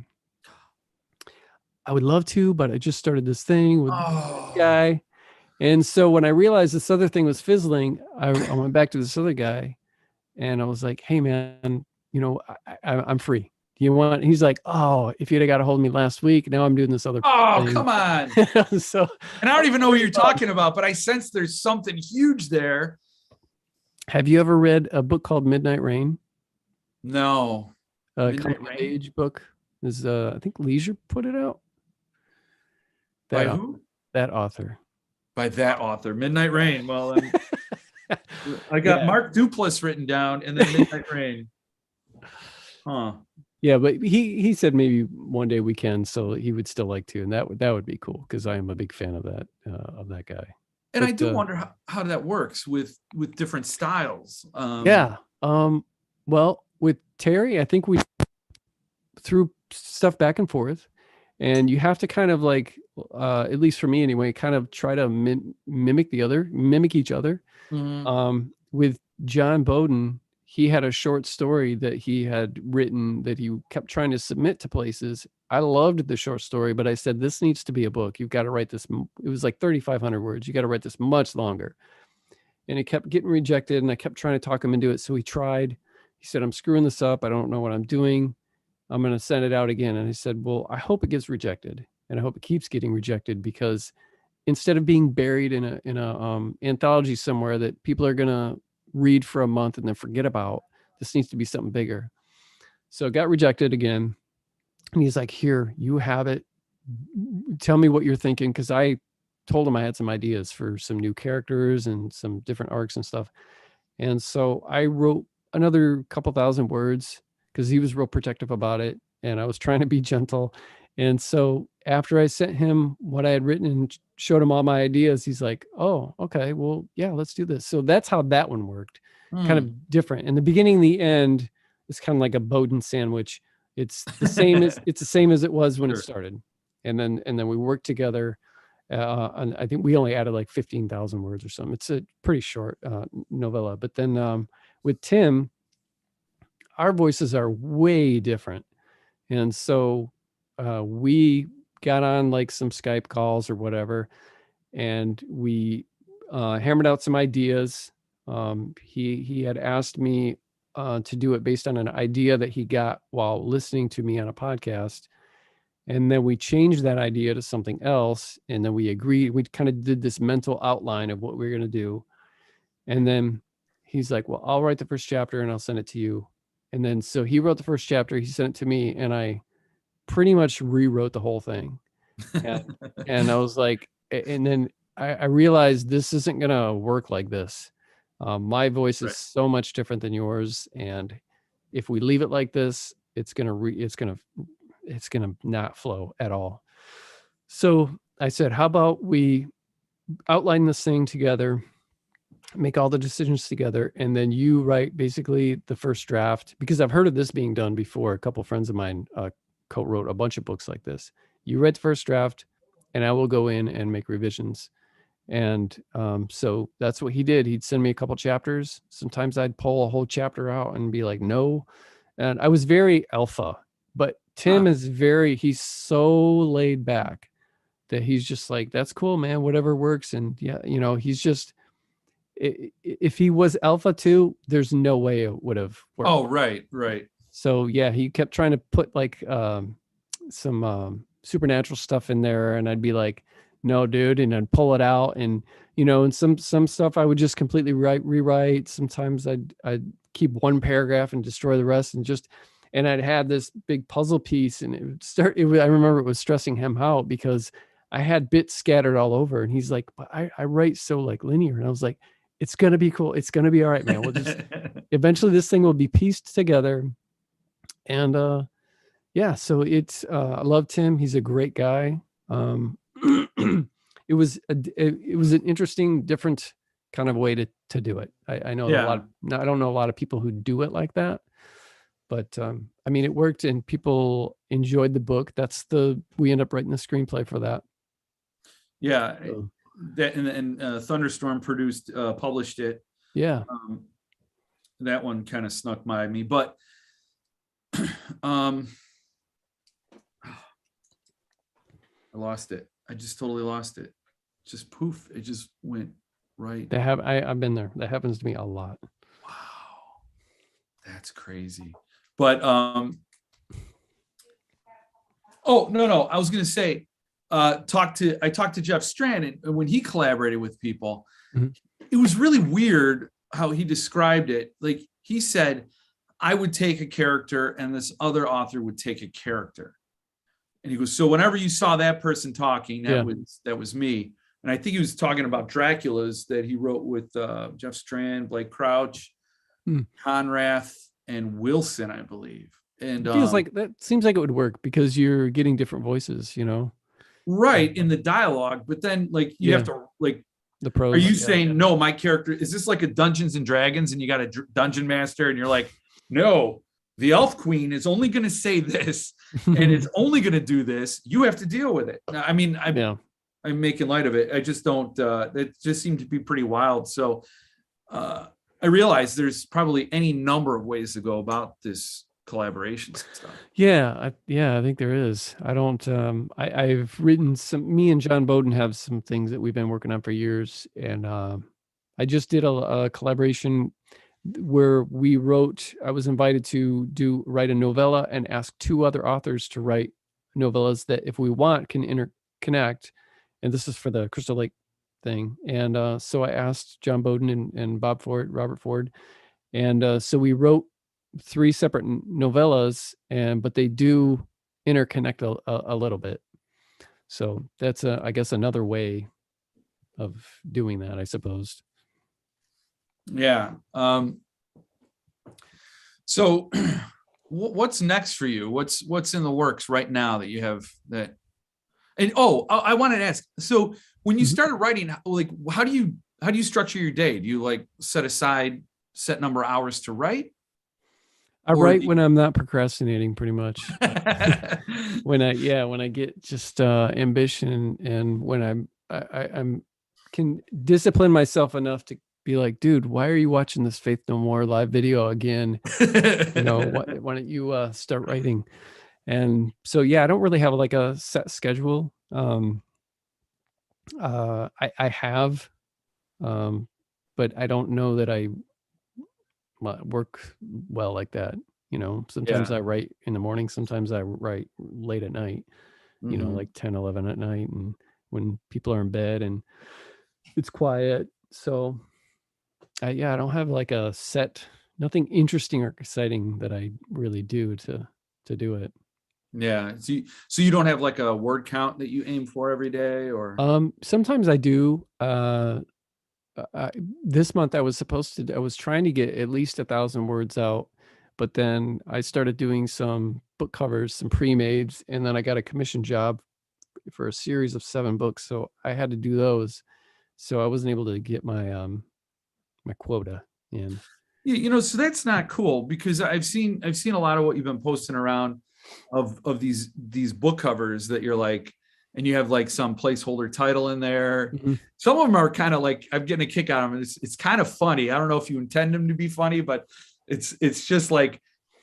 would love to, but I just started this thing with this guy." And so when I realized this other thing was fizzling, I went back to this other guy and I was like, "Hey man, I'm free. Do you want?" He's like, "Oh, if you'd have got a hold of me last week, now I'm doing this other thing." Come on. So, and I don't even know what you're talking about, but I sense there's something huge there. Have you ever read a book called Midnight Rain? No. Coming of age book. Is I think Leisure put it out. By who? That author. By that author, Midnight Rain. Well, I got Mark Duplass written down, and then Midnight Rain. Huh. Yeah, but he said maybe one day we can, so he would still like to, and that would be cool because I am a big fan of that guy. And I do wonder how that works with different styles. Well, with Terry, I think we threw stuff back and forth, and you have to kind of like, at least for me anyway, kind of try to mimic each other. Mm-hmm. With John Bowden, he had a short story that he had written that he kept trying to submit to places. I loved the short story, but I said, this needs to be a book. You've got to write this. It was like 3,500 words. You got to write this much longer. And it kept getting rejected, and I kept trying to talk him into it. So he tried. He said, "I'm screwing this up. I don't know what I'm doing. I'm going to send it out again." And I said, "Well, I hope it gets rejected, and I hope it keeps getting rejected, because instead of being buried in a anthology somewhere that people are going to read for a month and then forget about, this needs to be something bigger." So it got rejected again. And he's like, "Here, you have it. Tell me what you're thinking." Because I told him I had some ideas for some new characters and some different arcs and stuff. And so I wrote another couple thousand words because he was real protective about it, and I was trying to be gentle. And so after I sent him what I had written and showed him all my ideas, he's like, "Oh, okay, well, yeah, let's do this." So that's how that one worked. Kind of different. In the beginning, the end is kind of like a Bowden sandwich. It's the same as it was when it started. And then we worked together. And I think we only added like 15,000 words or something. It's a pretty short novella. But then with Tim, our voices are way different. And so we got on like some Skype calls or whatever, and we hammered out some ideas. He had asked me to do it based on an idea that he got while listening to me on a podcast. And then we changed that idea to something else. And then we agreed. We kind of did this mental outline of what we were going to do. And then he's like, "Well, I'll write the first chapter and I'll send it to you." And then so he wrote the first chapter, he sent it to me, and I pretty much rewrote the whole thing. And I was like, and then I realized this isn't going to work like this. My voice is so much different than yours. And if we leave it like this, it's going to not flow at all. So I said, how about we outline this thing together, make all the decisions together, and then you write basically the first draft, because I've heard of this being done before. A couple of friends of mine co-wrote a bunch of books like this. You write the first draft, and I will go in and make revisions. And so that's what he did. He'd send me a couple chapters. Sometimes I'd pull a whole chapter out and be like, "No." And I was very alpha, but Tim is he's so laid back that he's just like, "That's cool, man, whatever works." And yeah, he's just, if he was alpha too, there's no way it would have worked. Oh, right. So yeah, he kept trying to put like some supernatural stuff in there, and I'd be like, "No, dude," and I'd pull it out, and and some stuff I would just completely rewrite. Sometimes I'd keep one paragraph and destroy the rest, and I'd had this big puzzle piece, and I remember it was stressing him out because I had bits scattered all over, and he's like, but I write so like linear. And I was like, it's going to be cool. It's going to be all right, man. We'll just, eventually this thing will be pieced together. And, yeah, so I loved him. He's a great guy. It was an interesting, different kind of way to do it. I know I don't know a lot of people who do it like that, but I mean, it worked and people enjoyed the book. We end up writing the screenplay for that. Yeah. So. That and Thunderstorm published it. Yeah. That one kind of snuck by me, but I lost it. I just totally lost it. Just poof. It just went right. I've been there. That happens to me a lot. Wow. That's crazy. But oh, no. I was going to say, I talked to Jeff Strand, and when he collaborated with people, mm-hmm. It was really weird how he described it. Like he said, I would take a character and this other author would take a character. And he goes, so whenever you saw that person talking, that was me. And I think he was talking about Dracula's that he wrote with Jeff Strand, Blake Crouch, Conrath, and Wilson, I believe. And it feels like that seems like it would work because you're getting different voices, you know? Right, in the dialogue, but then like you have to like the prose. Are you saying no? My character is this like a Dungeons and Dragons, and you got a dungeon master, and you're like, no, the Elf Queen is only going to say this, and it's only going to do this. You have to deal with it. I mean, I'm making light of it. I just don't. It just seemed to be pretty wild. So I realized there's probably any number of ways to go about this collaboration stuff. I think there is. I don't I've written me and John Bowden have some things that we've been working on for years, and I just did a collaboration where I was invited to write a novella and ask 2 other authors to write novellas that if we want can interconnect, and this is for the Crystal Lake thing. And so I asked John Bowden and Robert Ford, and so we wrote 3 separate novellas, but they do interconnect a little bit. So that's I guess another way of doing that, I suppose. Yeah. So what's next for you? What's in the works right now that you have that? And I wanted to ask, so when you started writing, like how do you structure your day? Do you like set number of hours to write? I write when I'm not procrastinating, pretty much. when I get just ambition, and when I'm can discipline myself enough to be like, dude, why are you watching this Faith No More live video again? You know, why don't you start writing? And so I don't really have like a set schedule. I have, but I don't know that I work well like that. You know, sometimes I write in the morning, sometimes I write late at night, you know, like 10, 11 at night, and when people are in bed and it's quiet. So I don't have like a set, nothing interesting or exciting that I really do to do it. Yeah. So you don't have like a word count that you aim for every day, or? Sometimes I do. This month I was trying to get at least 1,000 words out, but then I started doing some book covers, some pre-mades, and then I got a commission job for a series of 7 books. So I had to do those. So I wasn't able to get my, my quota in. Yeah. You know, so that's not cool, because I've seen a lot of what you've been posting around of these book covers that you're like, and you have like some placeholder title in there. Mm-hmm. Some of them are kind of like, I'm getting a kick out of them. It's kind of funny. I don't know if you intend them to be funny, but it's just like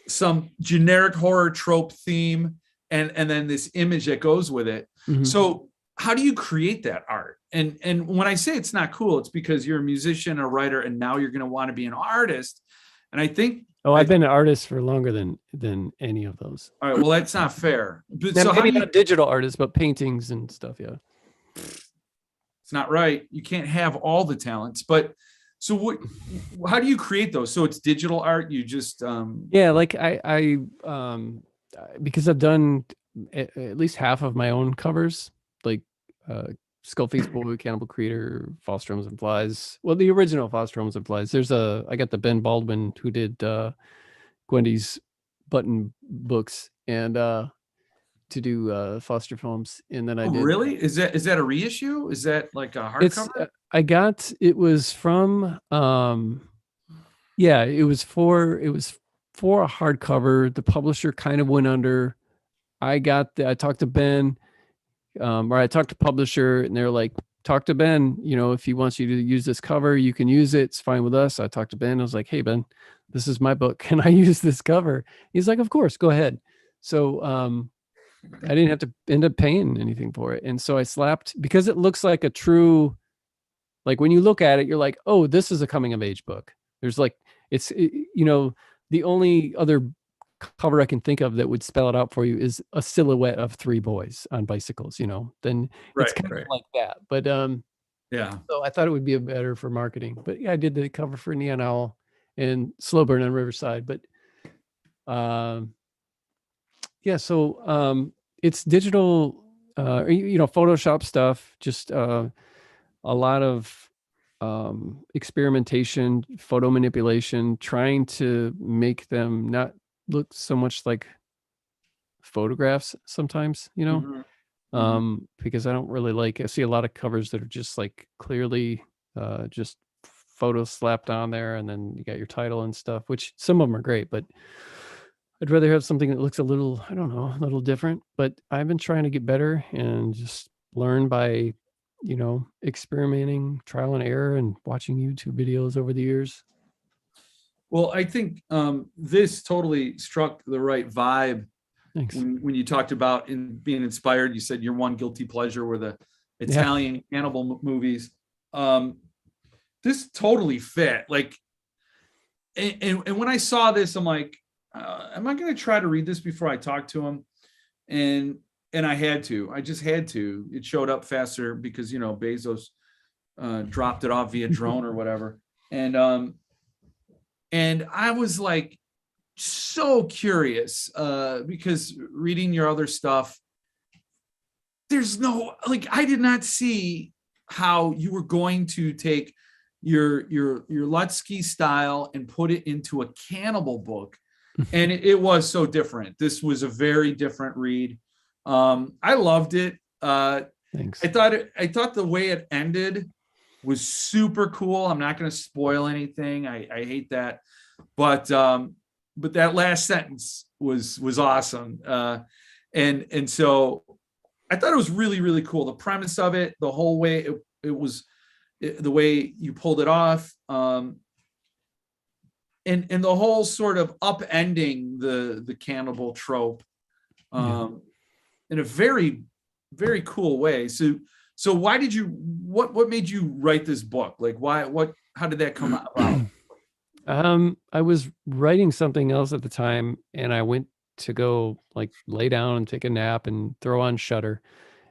some generic horror trope theme and then this image that goes with it. Mm-hmm. So how do you create that art? And when I say it's not cool, it's because you're a musician, a writer, and now you're going to want to be an artist. And I think, I've been an artist for longer than any of those. All right, well, that's not fair. But so maybe not digital artists, but paintings and stuff. Yeah, it's not right. You can't have all the talents. But So how do you create those? So it's digital art. You just, Yeah, like because I've done at least half of my own covers, like uh Skullface Boy, Cannibal Creator, False Drums and Flies. Well, the original False Drums and Flies. I got the Ben Baldwin who did Gwendy's Button books and to do Foster films, and then I oh, did. really? Is that a reissue? Is that like a It's hardcover? it was from yeah, it was for a hardcover. The publisher kind of went under. I talked to Ben, or I talked to publisher, and they're like, talk to Ben, if he wants you to use this cover, you can use it. It's fine with us. I talked to Ben. I was like, hey, Ben, this is my book. Can I use this cover? He's like, of course, go ahead. So I didn't have to end up paying anything for it. And so I slapped, because it looks like a true, like when you look at it, you're like, oh, this is a coming of age book. There's like, the only other cover I can think of that would spell it out for you is a silhouette of three boys on bicycles, then it's kind of like that. But Yeah. so I thought it would be better for marketing. But yeah, I did the cover for Neon Owl and Slow Burn on Riverside. But yeah, so it's digital, Photoshop stuff, just a lot of experimentation, photo manipulation, trying to make them not look so much like photographs sometimes, because I don't really I see a lot of covers that are just like clearly just photos slapped on there, and then you got your title and stuff, which some of them are great, but I'd rather have something that looks a little, I don't know, a little different. But I've been trying to get better and just learn by, experimenting, trial and error, and watching YouTube videos over the years. Well, I think this totally struck the right vibe. Thanks. When you talked about being inspired. You said your one guilty pleasure were the Italian cannibal movies. This totally fit. Like, and when I saw this, I'm like, am I going to try to read this before I talk to him? And I had to. I just had to. It showed up faster because Bezos dropped it off via drone or whatever. And I was like so curious because reading your other stuff, there's no, like, I did not see how you were going to take your Lutzke style and put it into a cannibal book. And it was so different. This was a very different read. I loved it. Thanks. I thought the way it ended was super cool. I'm not going to spoil anything. I hate that. But that last sentence was awesome. And so I thought it was really, really cool. The premise of it, the whole way it was, the way you pulled it off, and the whole sort of upending the cannibal trope, in a very, very cool way. So what made you write this book? Like, how did that come about? I was writing something else at the time, and I went to go like lay down and take a nap and throw on Shudder,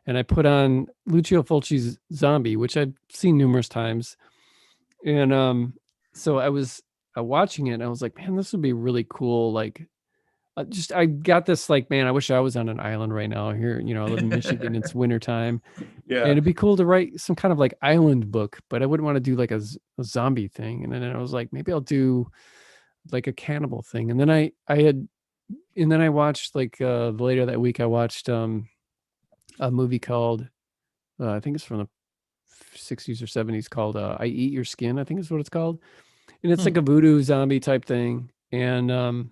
and I put on Lucio Fulci's Zombie, which I've seen numerous times. And so I was watching it, and I was like, man, this would be really cool. Like, I got this, like, man, I wish I was on an island right now here. I live in Michigan. It's wintertime. Yeah. And it'd be cool to write some kind of like island book, but I wouldn't want to do like a zombie thing. And then I was like, maybe I'll do like a cannibal thing. And then I watched like later that week, I watched a movie called, I think it's from the 60s or 70s, called I Eat Your Skin, I think is what it's called. And it's like a voodoo zombie type thing. And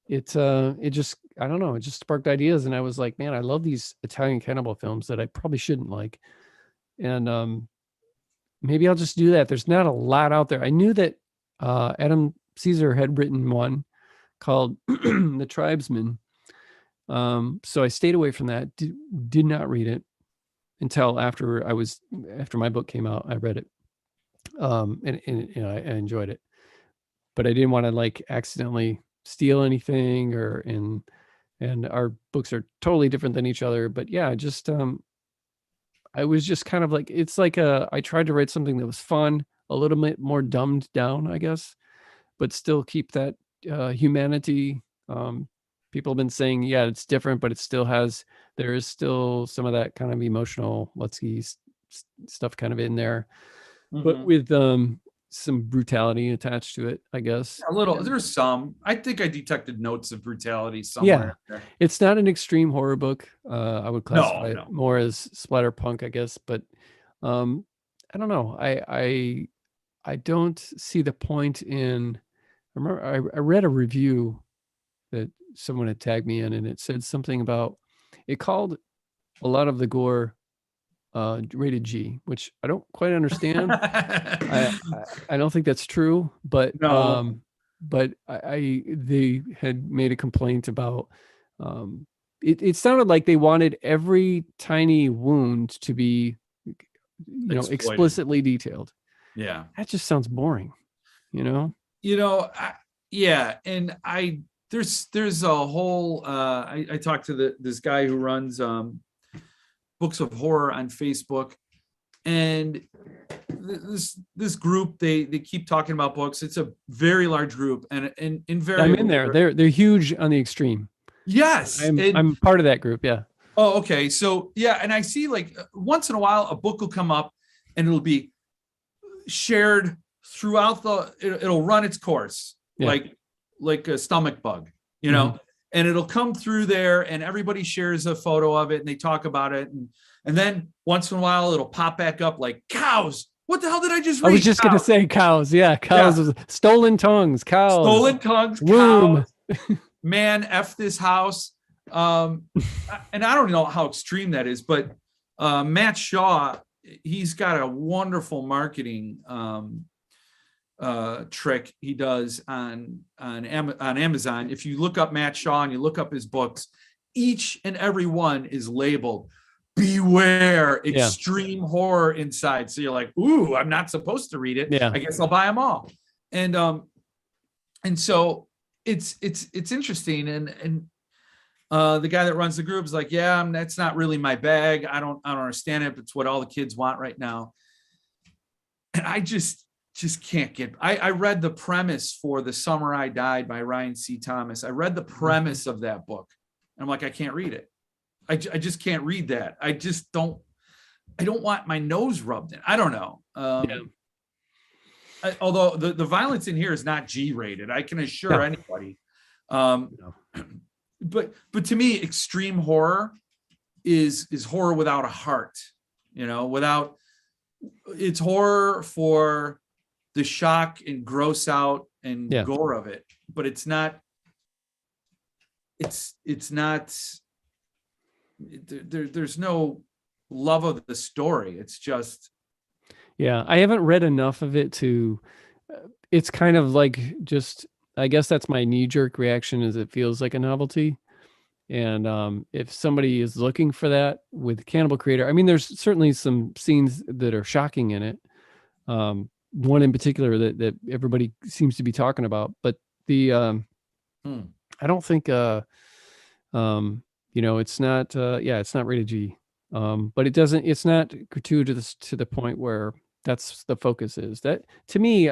it just, I don't know, it just sparked ideas. And I was like, man, I love these Italian cannibal films that I probably shouldn't like. And maybe I'll just do that. There's not a lot out there. I knew that Adam Caesar had written one called The Tribesman. So I stayed away from that, did not read it until after my book came out. I read it. And I enjoyed it, but I didn't want to like accidentally steal anything, and our books are totally different than each other. But yeah, I was just kind of like, it's like I tried to write something that was fun, a little bit more dumbed down, I guess, but still keep that humanity. People have been saying, yeah, it's different, but there is still some of that kind of emotional Lutzke stuff kind of in there, but with some brutality attached to it, I guess. A little. There's some. I think I detected notes of brutality somewhere. Yeah, it's not an extreme horror book. I would classify No. it more as splatterpunk, I guess. But I don't know. I don't see the point in. I remember I read a review that someone had tagged me in, and it said something about, it called a lot of the gore rated G, which I don't quite understand. I don't think that's true, but No. but they had made a complaint about it sounded like they wanted every tiny wound to be Exploited. Explicitly detailed. Yeah. That just sounds boring, Yeah, and there's a whole I talked to this guy who runs books of horror on Facebook, and this group, they keep talking about books. It's a very large group, and very I'm in there. They're huge on the extreme. Yes, I'm part of that group. Yeah. Oh, okay. So yeah, and I see like once in a while a book will come up and it'll be shared throughout it'll run its course, yeah. like a stomach bug, and it'll come through there and everybody shares a photo of it and they talk about it, and then once in a while it'll pop back up like cows. What the hell did I just read? I was just going to say cows. Yeah, cows. Yeah. Stolen tongues, cows. Stolen tongues, womb. Cows. Man, F this house. And I don't know how extreme that is, but Matt Shaw, he's got a wonderful marketing trick he does on Amazon. If you look up Matt Shaw and you look up his books, each and every one is labeled beware extreme horror inside. So you're like, ooh, I'm not supposed to read it. Yeah. I guess I'll buy them all. And so it's interesting. And the guy that runs the group is like, yeah, that's not really my bag. I don't understand it, but it's what all the kids want right now. And I just can't get. I read the premise for The Summer I Died by Ryan C. Thomas. I read the premise of that book. And I'm like, I can't read it. I just can't read that. I don't want my nose rubbed in. I don't know. Although the violence in here is not G rated, I can assure anybody. But to me, extreme horror is horror without a heart, it's horror for the shock and gross out and gore of it, but it's not there's no love of the story. It's just, I haven't read enough of it to, it's kind of like just, I guess that's my knee-jerk reaction, is it feels like a novelty. And if somebody is looking for that with Cannibal Creator, I mean, there's certainly some scenes that are shocking in it. One in particular that everybody seems to be talking about, but the I don't think it's not it's not rated G. But it's not gratuitous to the point where that's the focus is. That to me,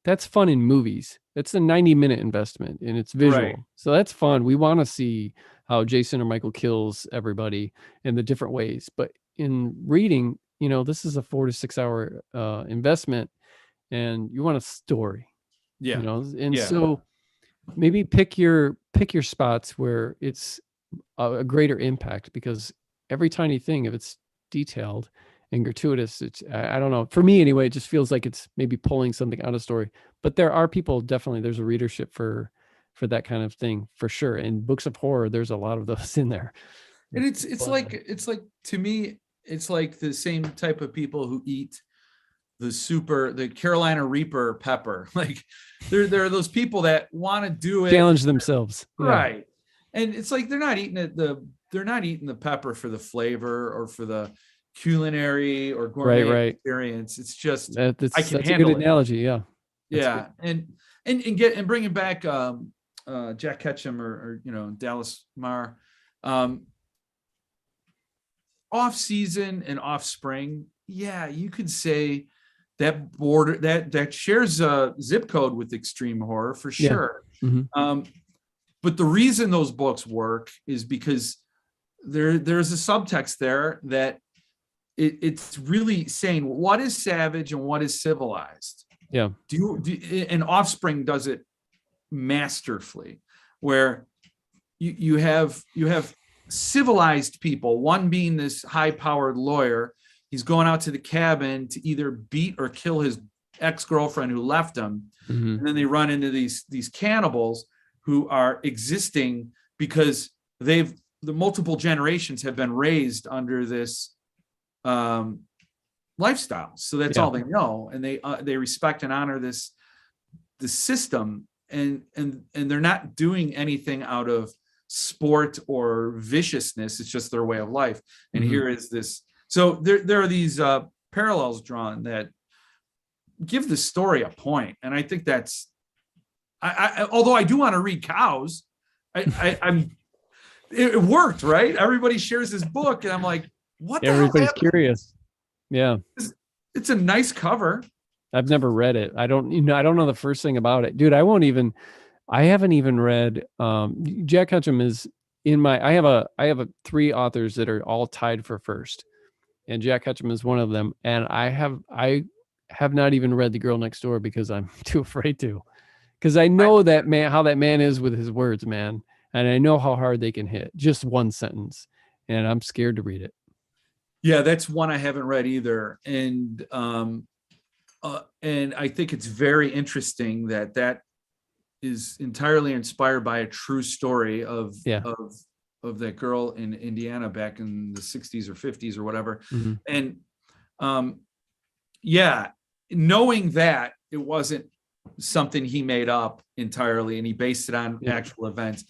that's fun in movies. It's a 90-minute investment and it's visual. Right. So that's fun. We want to see how Jason or Michael kills everybody in the different ways. But in reading, this is a 4 to 6 hour investment and you want a story. Yeah. So maybe pick your spots where it's a greater impact, because every tiny thing, if it's detailed and gratuitous, I don't know, for me anyway, it just feels like it's maybe pulling something out of story. But there are people, definitely there's a readership for that kind of thing for sure. And books of horror, there's a lot of those in there. And it's like to me, it's like the same type of people who eat the Carolina Reaper pepper. Like there are those people that want to do it, challenge themselves. Right. And it's like they're not eating the pepper for the flavor or for the culinary or gourmet experience. It's just that's a good analogy. Yeah. Yeah. And bringing back Jack Ketchum or Dallas Marr, off season and off spring. Yeah, you could say that shares a zip code with extreme horror for sure. But the reason those books work is because there's a subtext there that it's really saying what is savage and what is civilized. Yeah. And Offspring does it masterfully, where you have civilized people, one being this high-powered lawyer. He's going out to the cabin to either beat or kill his ex-girlfriend who left him. And then they run into these cannibals who are existing because the multiple generations have been raised under this lifestyle. So that's all they know. And they respect and honor this system. And they're not doing anything out of sport or viciousness. It's just their way of life. And here is this. So there are these parallels drawn that give the story a point. And I think that's, although I do want to read Cows, it worked, right? Everybody shares this book, and I'm like, what the Everybody's hell curious. Yeah. It's a nice cover. I've never read it. I don't know the first thing about it. Dude, I haven't even read Jack Ketchum is in my I have 3 authors that are all tied for first. And Jack Ketchum is one of them. And I have not even read The Girl Next Door because I'm too afraid to. Because I know that man, how that man is with his words, man. And I know how hard they can hit. Just one sentence. And I'm scared to read it. Yeah, that's one I haven't read either. And I think it's very interesting that is entirely inspired by a true story of that girl in Indiana back in the 60s or 50s or whatever. And knowing that it wasn't something he made up entirely and he based it on actual events,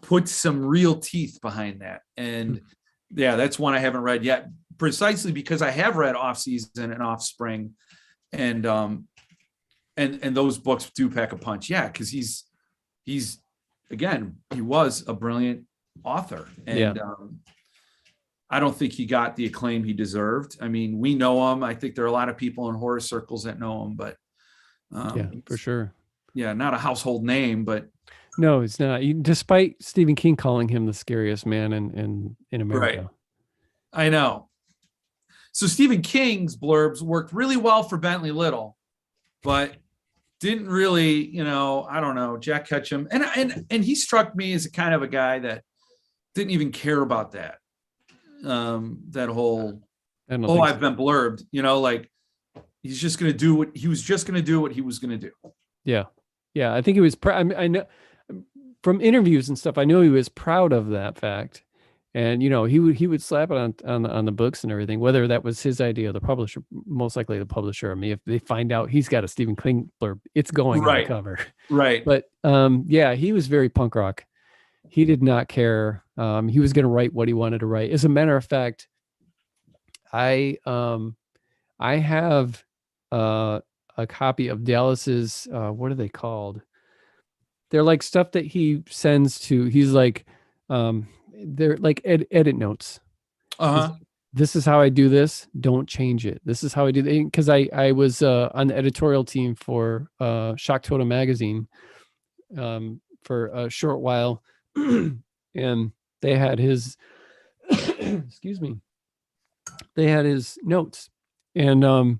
put some real teeth behind that. And that's one I haven't read yet, precisely because I have read Off Season and Offspring, and those books do pack a punch. Yeah, because he's again, he was a brilliant author, and I don't think he got the acclaim he deserved. I mean, we know him. I think there are a lot of people in horror circles that know him, but for sure. Yeah, not a household name, but no, it's not. Despite Stephen King calling him the scariest man in America. Right. I know. So Stephen King's blurbs worked really well for Bentley Little, but didn't really, I don't know, Jack Ketchum. And he struck me as a kind of a guy that didn't even care about that. That whole, I've been blurbed, like he's just going to do what he was going to do. Yeah. Yeah. I think he was, I know from interviews and stuff, I know he was proud of that fact. And, he would slap it on the books and everything, whether that was his idea or the publisher, most likely the publisher. I mean, if they find out he's got a Stephen King blurb, it's going on the cover. Right. But he was very punk rock. He did not care. He was going to write what he wanted to write. As a matter of fact, I have a copy of Dallas's, what are they called? They're like stuff that he sends to, he's like, they're like edit notes. This is how I do this. Don't change it. This is how I do it. Because I was on the editorial team for Shock Totem magazine for a short while, and they had his excuse me. They had his notes, and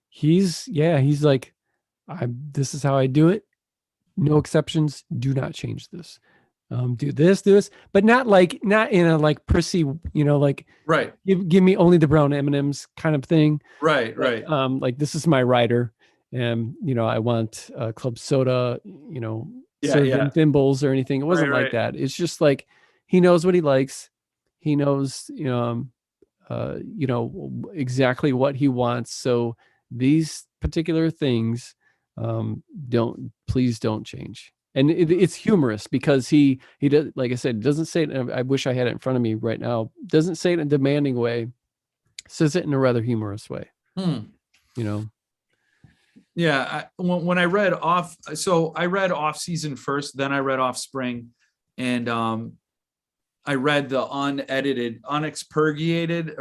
he's like, this is how I do it. No exceptions. Do not change this. Do this, but not in a like prissy, like right. Give me only the brown M&Ms kind of thing. Right. Like this is my rider, and I want club soda, served in thimbles or anything. It wasn't like that. It's just like he knows what he likes. He knows, exactly what he wants. So these particular things, please don't change. And it's humorous because he does, like I said, doesn't say it. I wish I had it in front of me right now. Doesn't say it in a demanding way. Says it in a rather humorous way. Yeah. When I read I read Off Season first, then I read Offspring, and I read the unedited, unexpurgated.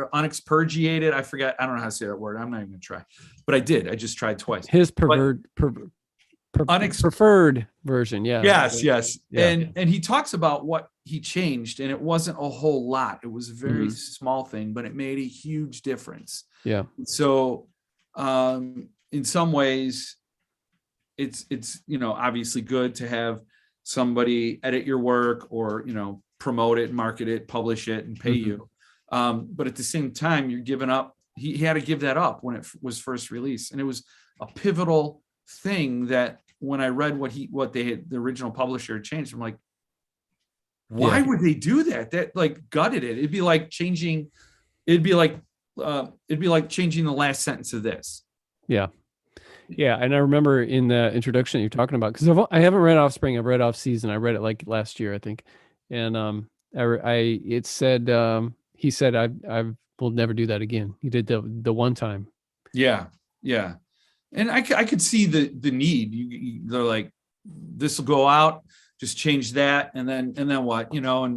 I forgot. I don't know how to say that word. I'm not even gonna try, but I did. I just tried twice. His But preferred version. Yeah. yes. Yeah. And he talks about what he changed, and it wasn't a whole lot. It was a very small thing, but it made a huge difference. Yeah. So in some ways, it's obviously good to have somebody edit your work, or promote it, market it, publish it, and pay you. But at the same time, you're giving up. He had to give that up when it was first released, and it was a pivotal thing that when I read what the original publisher had changed, I'm like, why would they do that? That like gutted it. It'd be like changing the last sentence of this. Yeah. Yeah. And I remember in the introduction you're talking about, because I haven't read Offspring, I've read Off Season. I read it like last year, I think. And it said, he said, I will never do that again. He did the one time. Yeah. Yeah. And I could see the need. They're like, this will go out, just change that. And then what, and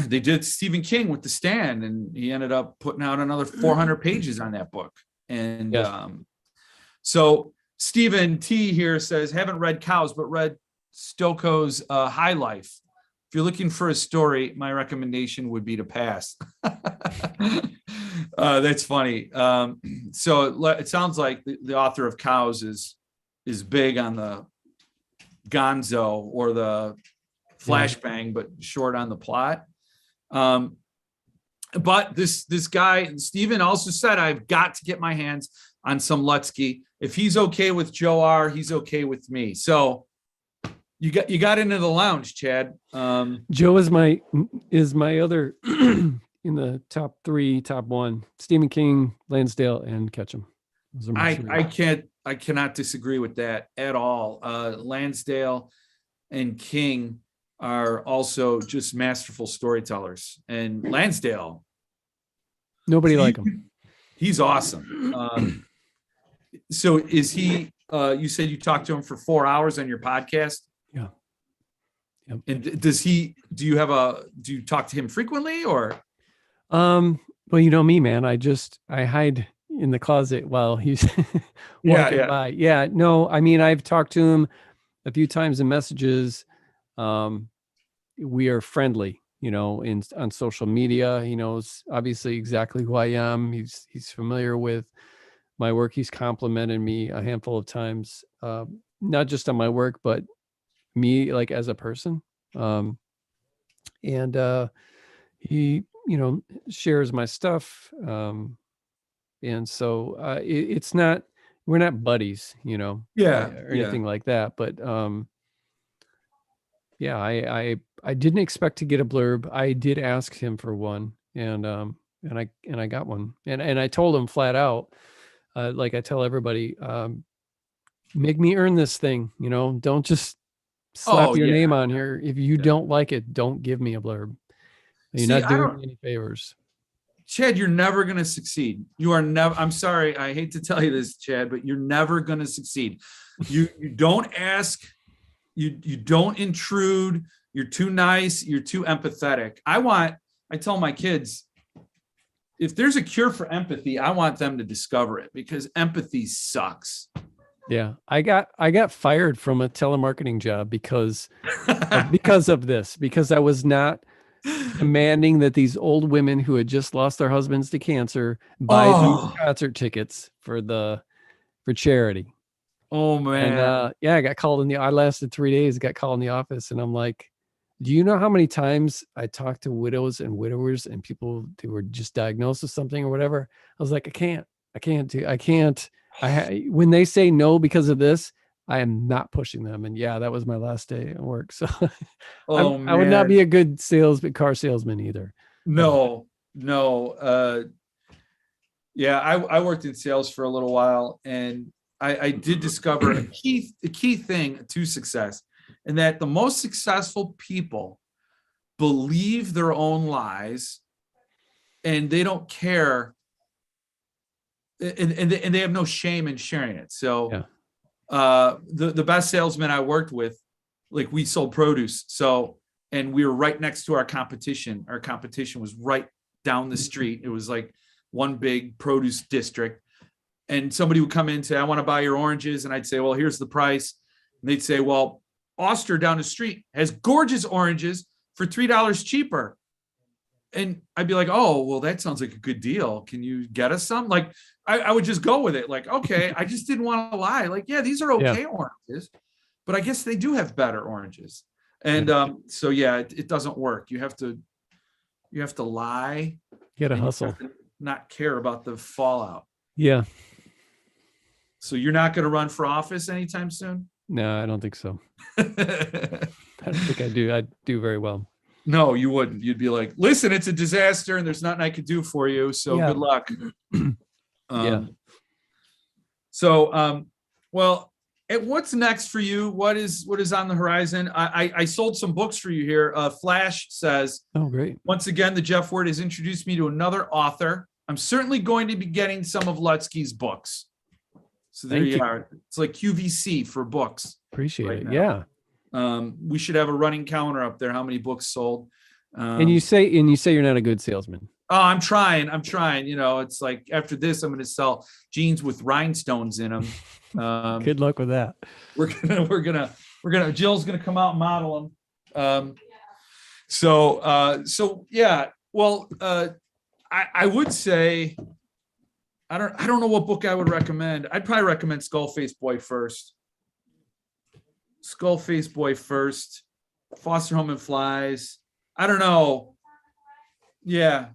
they did Stephen King with The Stand, and he ended up putting out another 400 pages on that book. And so Stephen T here says, haven't read Cows, but read Stokoe's High Life. If you're looking for a story, my recommendation would be to pass. That's funny. So it sounds like the author of Cows is big on the gonzo or the flashbang, but short on the plot. But this guy, Steven, also said, I've got to get my hands on some Lutzke. If he's okay with Joe R., he's okay with me. So you got into the lounge, Chad. Joe is my other in the top one. Stephen King, Lansdale, and Ketchum. Those are my three. I cannot disagree with that at all. Lansdale and King are also just masterful storytellers, and Lansdale, nobody like him. He's awesome. So is he? You said you talked to him for 4 hours on your podcast. Yeah. Yep. And do you talk to him frequently, or? Well, you know me, man. I hide in the closet while he's walking by. Yeah. No, I mean, I've talked to him a few times in messages. We are friendly, on social media. He knows obviously exactly who I am. He's familiar with my work. He's complimented me a handful of times, not just on my work, but me like as a person. And he, shares my stuff. And so it's not, we're not buddies, or anything like that. But I didn't expect to get a blurb. I did ask him for one, and I got one. And I told him flat out, like I tell everybody, make me earn this thing. Don't just slap your name on here. If you don't like it, don't give me a blurb. You're not doing me any favors. Chad, you're never going to succeed. You are never. I'm sorry. I hate to tell you this, Chad, but you're never going to succeed. You don't ask. You don't intrude. You're too nice. You're too empathetic. I tell my kids, if there's a cure for empathy, I want them to discover it, because empathy sucks. Yeah. I got fired from a telemarketing job because of this, because I was not demanding that these old women who had just lost their husbands to cancer buy these concert tickets for charity. Oh man. And I got called I lasted 3 days, got called in the office, and I'm like, do you know how many times I talked to widows and widowers and people who were just diagnosed with something or whatever? I was like, I can't. When they say no because of this, I am not pushing them. And that was my last day at work. So I would not be a good car salesman either. No. I worked in sales for a little while, and I did discover a key thing to success, and that the most successful people believe their own lies, and they don't care, and they have no shame in sharing it. So the best salesman I worked with, like, we sold produce. So, and we were right next to our competition. Our competition was right down the street. It was like one big produce district. And somebody would come in and say, I want to buy your oranges. And I'd say, well, here's the price. And they'd say, well, Oster down the street has gorgeous oranges for $3 cheaper. And I'd be like, oh, well, that sounds like a good deal. Can you get us some? Like, I would just go with it. Like, okay, I just didn't want to lie. Like, yeah, these are okay oranges, but I guess they do have better oranges. And so, yeah, it doesn't work. You have to lie. You gotta hustle. You have to not care about the fallout. Yeah. So you're not going to run for office anytime soon? No, I don't think so. I don't think I do. I do very well. No, you wouldn't. You'd be like, listen, it's a disaster and there's nothing I could do for you. So good luck. So, well, what's next for you? What is on the horizon? I sold some books for you here. Flash says, oh, great. Once again, the Jeff Word has introduced me to another author. I'm certainly going to be getting some of Lutzke's books. So there you are. It's like QVC for books. Appreciate it. Now. Yeah. We should have a running counter up there. How many books sold? And you say you're not a good salesman. Oh, I'm trying. You know, it's like after this, I'm going to sell jeans with rhinestones in them. Good luck with that. We're gonna. Jill's gonna come out and model them. So yeah. Well, I would say, I don't know what book I would recommend. I'd probably recommend Skull-Faced Boy first. Skull-Faced Boy first. Foster Home and Flies. I don't know. Yeah.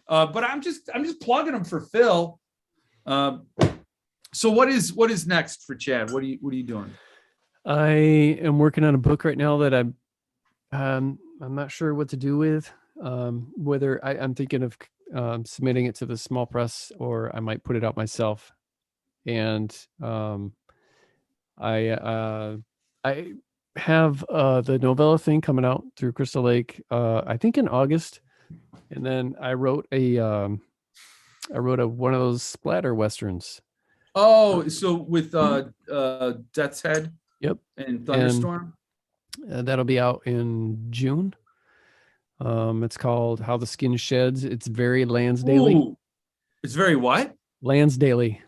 But I'm just plugging them for Phil. So what is next for Chad? What are you doing? I am working on a book right now that I'm not sure what to do with. Whether I'm thinking of submitting it to the small press, or I might put it out myself. And I have the Novella thing coming out through Crystal Lake, I think in August. And then I wrote one of those splatter westerns. Oh, so with Death's Head. Yep. And Thunderstorm. And that'll be out in June. It's called How the Skin Sheds. It's very Lansdale-y. Ooh. It's very what? Lansdale-y.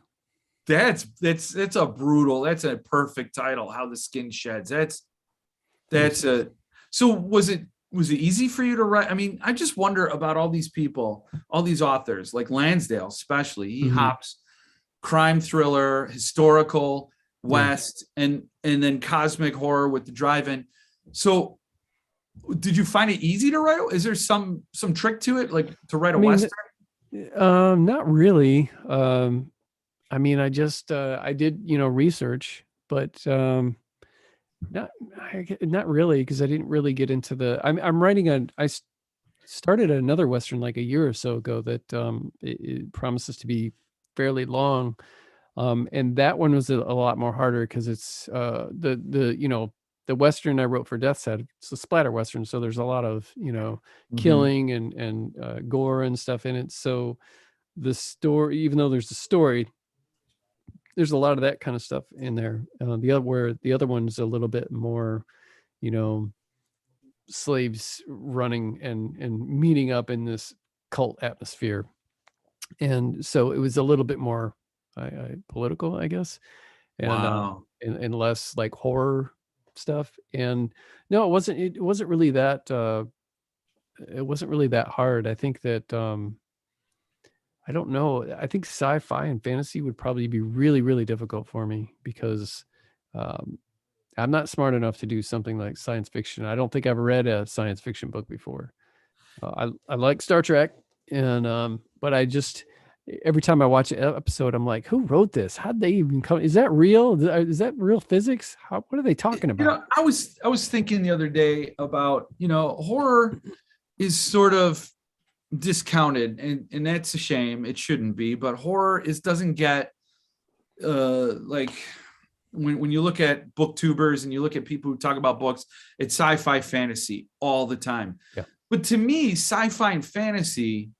That's a perfect title. How the Skin Sheds. So was it easy for you to write? I mean, I just wonder about all these people, all these authors, like Lansdale, especially. He hops crime thriller, historical, West, and then cosmic horror with the drive-in. So did you find it easy to write? Is there some trick to it, like to write a Western? Not really. I mean, I just I did, research, but not really, because I didn't really get into the. I'm writing I started another Western like a year or so ago that it promises to be fairly long, and that one was a lot more harder because it's the Western I wrote for Death's Head. It's a splatter Western, so there's a lot of killing and gore and stuff in it. So the story, even though there's a story, there's a lot of that kind of stuff in there. The other one's a little bit more, slaves running and meeting up in this cult atmosphere, and so it was a little bit more political, I guess, and wow. And less like horror stuff. And no, it wasn't really that hard. I think that I don't know. I think sci-fi and fantasy would probably be really, really difficult for me because I'm not smart enough to do something like science fiction. I don't think I've read a science fiction book before. I like Star Trek, and but I just every time I watch an episode, I'm like, who wrote this? How'd they even come? Is that real? Is that real physics? What are they talking about? I was thinking the other day about, horror is sort of discounted, and that's a shame. It shouldn't be, but horror doesn't get like when you look at booktubers and you look at people who talk about books, it's sci-fi fantasy all the time. Yeah. But to me, sci-fi and fantasy,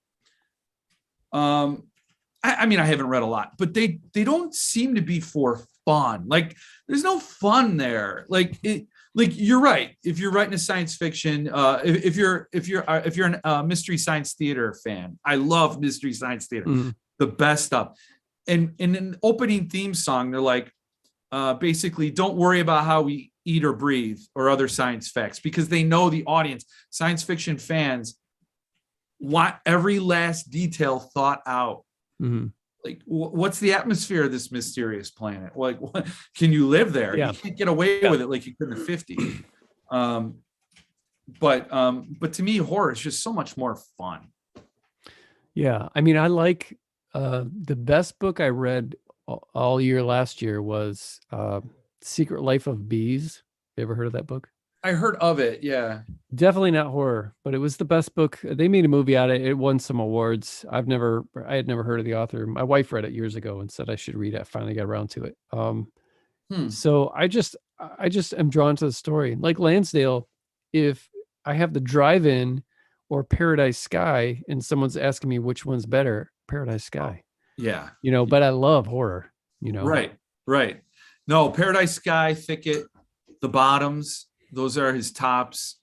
I mean, I haven't read a lot, but they don't seem to be for fun. Like there's no fun there. Like like you're right. If you're writing a science fiction, if you're a mystery science theater fan, I love mystery science theater, Mm. the best stuff. And in an opening theme song, they're like, basically, don't worry about how we eat or breathe or other science facts, because they know the audience, science fiction fans, want every last detail thought out. Mm. Like, what's the atmosphere of this mysterious planet? Like, what, can you live there? Yeah. You can't get away with it like you could in the 50s. But to me, horror is just so much more fun. Yeah. I mean, I like the best book I read all year last year was Secret Life of Bees. You ever heard of that book? I heard of it. Yeah. Definitely not horror, but it was the best book. They made a movie out of it. It won some awards. I had never heard of the author. My wife read it years ago and said I should read it. I finally got around to it. So I just am drawn to the story. Like Lansdale, if I have the Drive-In or Paradise Sky and someone's asking me which one's better, Paradise Sky. Yeah. You know, but I love horror, you know. Right. No, Paradise Sky, Thicket, The Bottoms, those are his tops.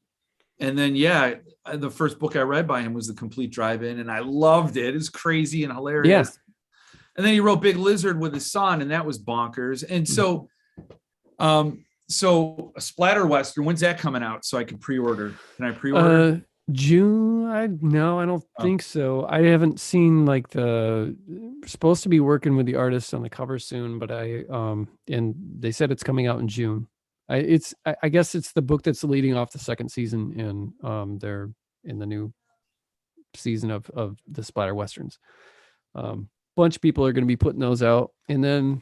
And then, yeah, the first book I read by him was The Complete Drive-In, and I loved it. It's crazy and hilarious. Yeah. And then he wrote Big Lizard with his son, and that was bonkers. And so, so a splatter Western, when's that coming out so I can pre-order? Can I pre-order? June. I don't think so. I haven't seen like supposed to be working with the artist on the cover soon, but and they said it's coming out in June. I guess it's the book that's leading off the second season in they're in the new season of the splatter westerns. Bunch of people are going to be putting those out, and then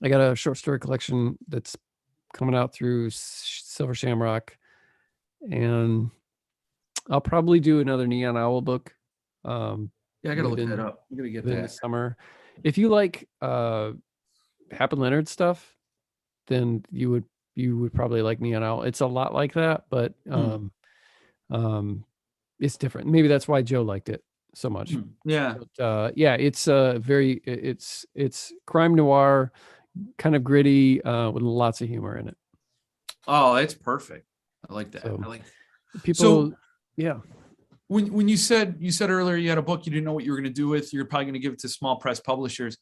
I got a short story collection that's coming out through Silver Shamrock, and I'll probably do another Neon Owl book. Yeah, I gotta look that up. I'm gonna get that in the summer. If you like Hap and Leonard stuff, then you would probably like Neon Owl. It's a lot like that, but it's different. Maybe that's why Joe liked it so much. Yeah. But, yeah, it's it's crime noir, kind of gritty, with lots of humor in it. Oh, that's perfect. I like that. So, I like people. So, yeah. When you said earlier you had a book you didn't know what you were going to do with, you're probably going to give it to small press publishers.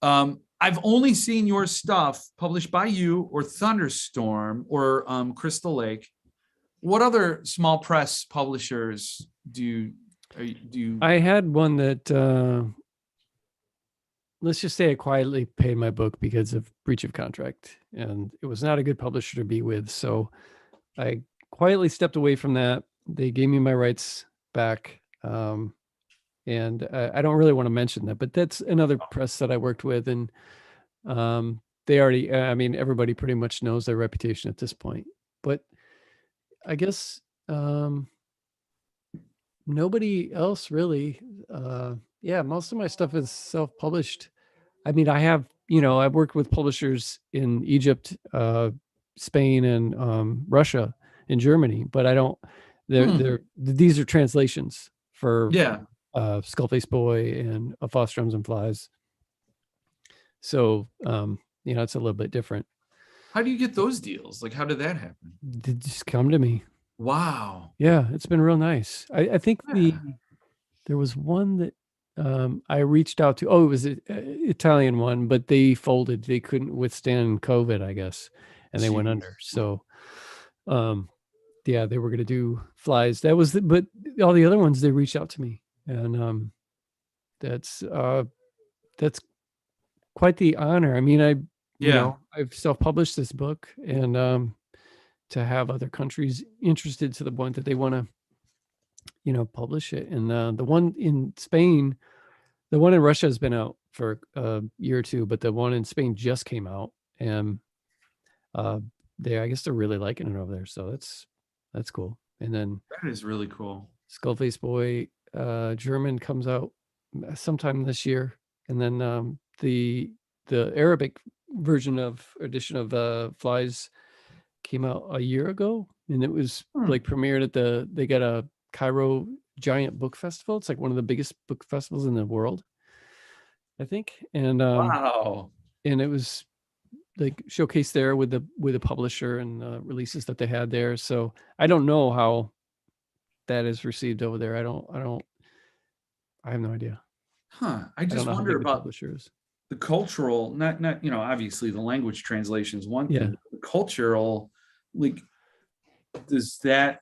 I've only seen your stuff published by you or Thunderstorm or Crystal Lake. What other small press publishers do you? I had one that let's just say I quietly paid my book because of breach of contract, and it was not a good publisher to be with. So I quietly stepped away from that. They gave me my rights back. And I don't really want to mention that, but that's another press that I worked with. And they already, I mean, everybody pretty much knows their reputation at this point. But I guess nobody else really. Yeah, most of my stuff is self-published. I mean, I have, I've worked with publishers in Egypt, Spain, and Russia and Germany, but I don't, these are translations for Skullface Boy and A Foster Drums and Flies. So, it's a little bit different. How do you get those deals? Like, how did that happen? They just come to me. Wow. Yeah, it's been real nice. I think there was one that I reached out to. Oh, it was an Italian one, but they folded. They couldn't withstand COVID, I guess, and they went under. So, yeah, they were going to do Flies. That was, but all the other ones, they reached out to me, and that's quite the honor. I mean, I've self-published this book, and to have other countries interested to the point that they want to, publish it. And the one in Spain, the one in Russia has been out for a year or two, but the one in Spain just came out, and I guess they're really liking it over there. So that's cool. And then that is really cool. Skullface Boy, German, comes out sometime this year, and then the Arabic edition of Flies came out a year ago, and it was like premiered at they got a Cairo Giant Book Festival. It's like one of the biggest book festivals in the world, I think. And wow. And it was like showcase there with the publisher and releases that they had there. So I don't know how that is received over there. I have no idea. Huh. I I don't just know how wonder big the about publisher is. the cultural, not, obviously the language translation is one Yeah. thing, but the cultural, like, does that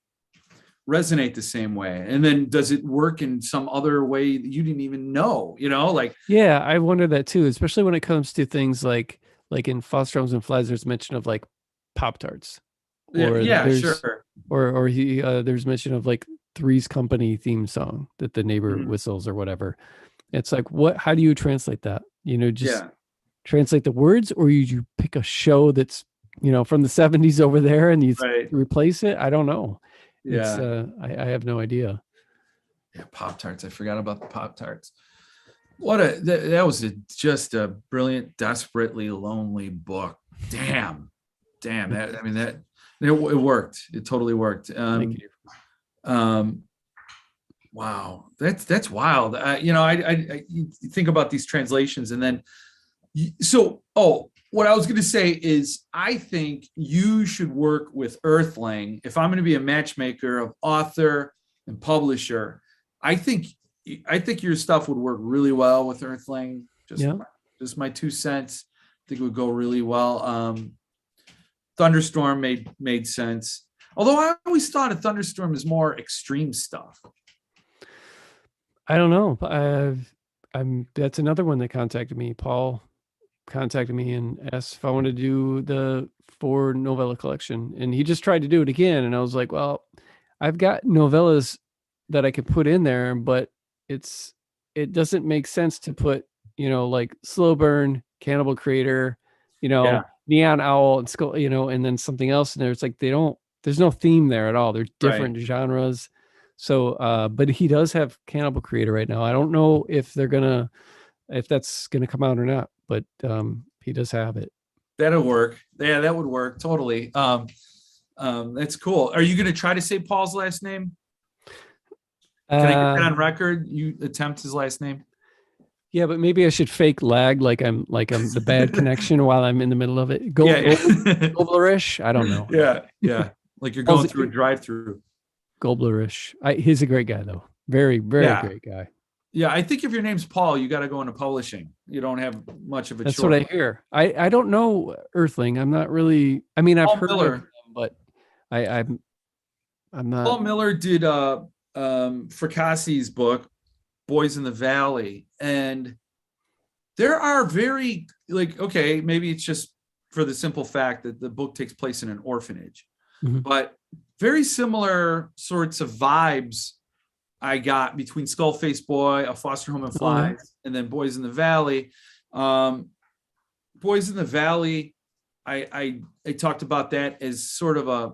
resonate the same way? And then does it work in some other way that you didn't even know, like, Yeah, I wonder that too, especially when it comes to things like in Foster Homes and Flies, there's mention of like Pop Tarts, yeah, or yeah, there's sure. or he there's mention of like Three's Company theme song that the neighbor Mhm. whistles or whatever. It's like, what? How do you translate that? Just Yeah. translate the words, or you pick a show that's from the 70s over there and you Right. replace it. I don't know. It's Yeah. I have no idea. Yeah. Pop-Tarts. I forgot about the Pop-Tarts. That was just a brilliant, desperately lonely book. Damn. That, I mean, it worked. It totally worked. Thank you. Wow. That's wild. You think about these translations and then, what I was going to say is I think you should work with Earthling. If I'm going to be a matchmaker of author and publisher, I think your stuff would work really well with Earthling. Just my 2 cents. I think it would go really well. Thunderstorm made sense. Although I always thought a Thunderstorm is more extreme stuff. I don't know. That's another one that contacted me. Paul contacted me and asked if I wanted to do the 4 novella collection, and he just tried to do it again. And I was like, well, I've got novellas that I could put in there, but it doesn't make sense to put, like Slow Burn, Cannibal Creator, Yeah. Neon Owl and Skull, and then something else in there. It's like there's no theme there at all. They're different genres. So, but he does have Cannibal Creator right now. I don't know if that's gonna come out or not, but he does have it. That'll work. Yeah, that would work totally. That's cool. Are you going to try to say Paul's last name? Can I get that on record? You attempt his last name? Yeah, but maybe I should fake lag like I'm the bad connection while I'm in the middle of it. Goblerish? I don't know. Yeah. Like you're going through a drive-through. Goblerish. He's a great guy though. Very, very great guy. Yeah, I think if your name's Paul, you got to go into publishing. You don't have much of a choice. That's what I hear. I don't know Earthling. I'm not really. I mean, I've heard of them, but I'm not. Paul Miller did Fracasse's book, Boys in the Valley, and there are very okay, maybe it's just for the simple fact that the book takes place in an orphanage, but very similar sorts of vibes I got between Skullface Boy, A Foster Home and Flies, and then Boys in the Valley. Boys in the Valley, I talked about that as sort of a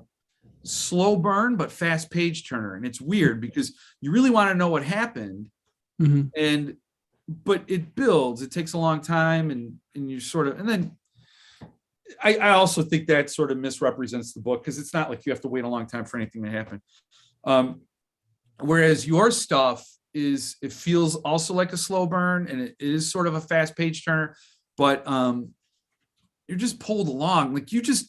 slow burn but fast page turner, and it's weird because you really want to know what happened, but it builds. It takes a long time, and you sort of, and then I also think that sort of misrepresents the book because it's not like you have to wait a long time for anything to happen. Whereas your stuff it feels also like a slow burn, and it is sort of a fast page turner, but you're just pulled along. Like you just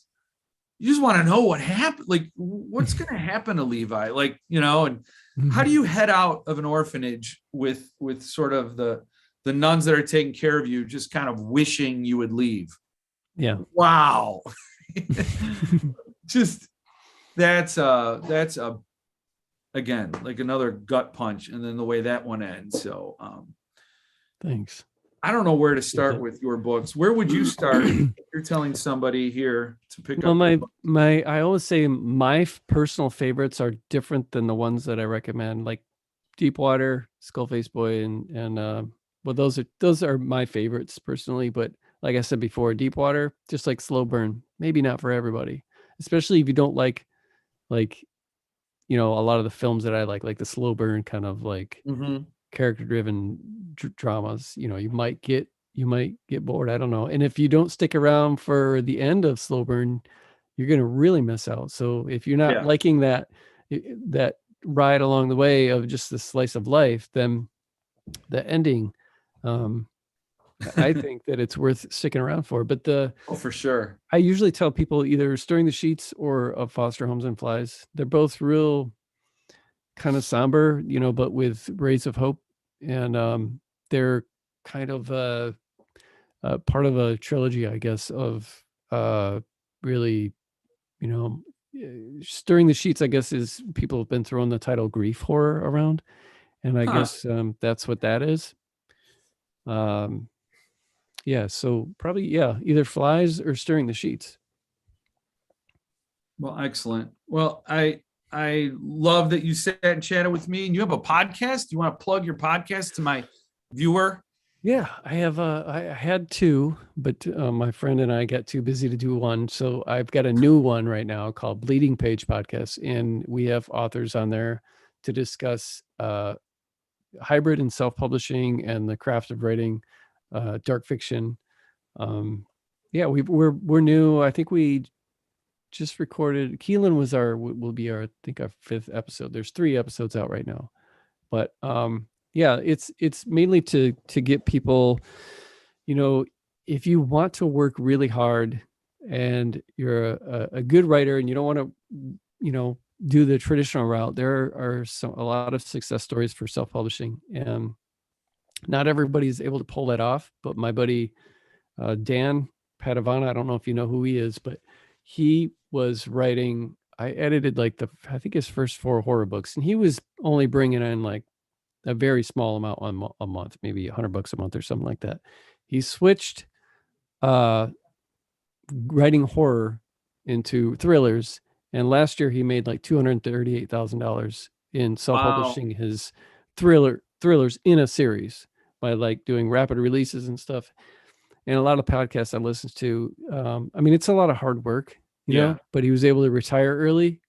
want to know what happened. Like what's going to happen to Levi? And how do you head out of an orphanage with sort of the nuns that are taking care of you, just kind of wishing you would leave? Yeah. Wow. Just that's a again, like another gut punch, and then the way that one ends. So thanks. I don't know where to start with your books. Where would you start if you're telling somebody here to pick up? I always say my personal favorites are different than the ones that I recommend, like Deepwater, Skullface Boy, and well, those are my favorites personally. But like I said before, Deepwater, just like Slow Burn, maybe not for everybody, especially if you don't like a lot of the films that I like the slow burn kind of like character driven dramas. You might get bored. I don't know. And if you don't stick around for the end of Slow Burn, you're going to really miss out. So if you're not liking that ride along the way of just the slice of life, then the ending I think that it's worth sticking around for. But Oh, for sure. I usually tell people either Stirring the Sheets or Of Foster Homes and Flies. They're both real kind of somber, but with rays of hope. And they're kind of part of a trilogy, I guess, of really, Stirring the Sheets, I guess, is people have been throwing the title grief horror around. And I guess that's what that is. Yeah, so probably, either Flies or Stirring the Sheets. Well, excellent. Well, I love that you sat and chatted with me. And you have a podcast. You want to plug your podcast to my viewer? Yeah, I have. I had two, but my friend and I got too busy to do one, so I've got a new one right now called Bleeding Page Podcast, and we have authors on there to discuss hybrid and self-publishing and the craft of writing dark fiction. We're new. I think we just recorded. Keelan will be our, I think, our 5th episode. There's 3 episodes out right now, but it's mainly to get people, if you want to work really hard and you're a good writer and you don't want to, do the traditional route, there are a lot of success stories for self-publishing, and not everybody is able to pull that off. But my buddy Dan Padavana, I don't know if you know who he is, but he was writing. I edited I think his first 4 horror books, and he was only bringing in like a very small amount a month, maybe $100 a month or something like that. He switched writing horror into thrillers, and last year he made like $238,000 in self-publishing his thrillers in a series by like doing rapid releases and stuff. And a lot of podcasts I listen to, it's a lot of hard work, but he was able to retire early.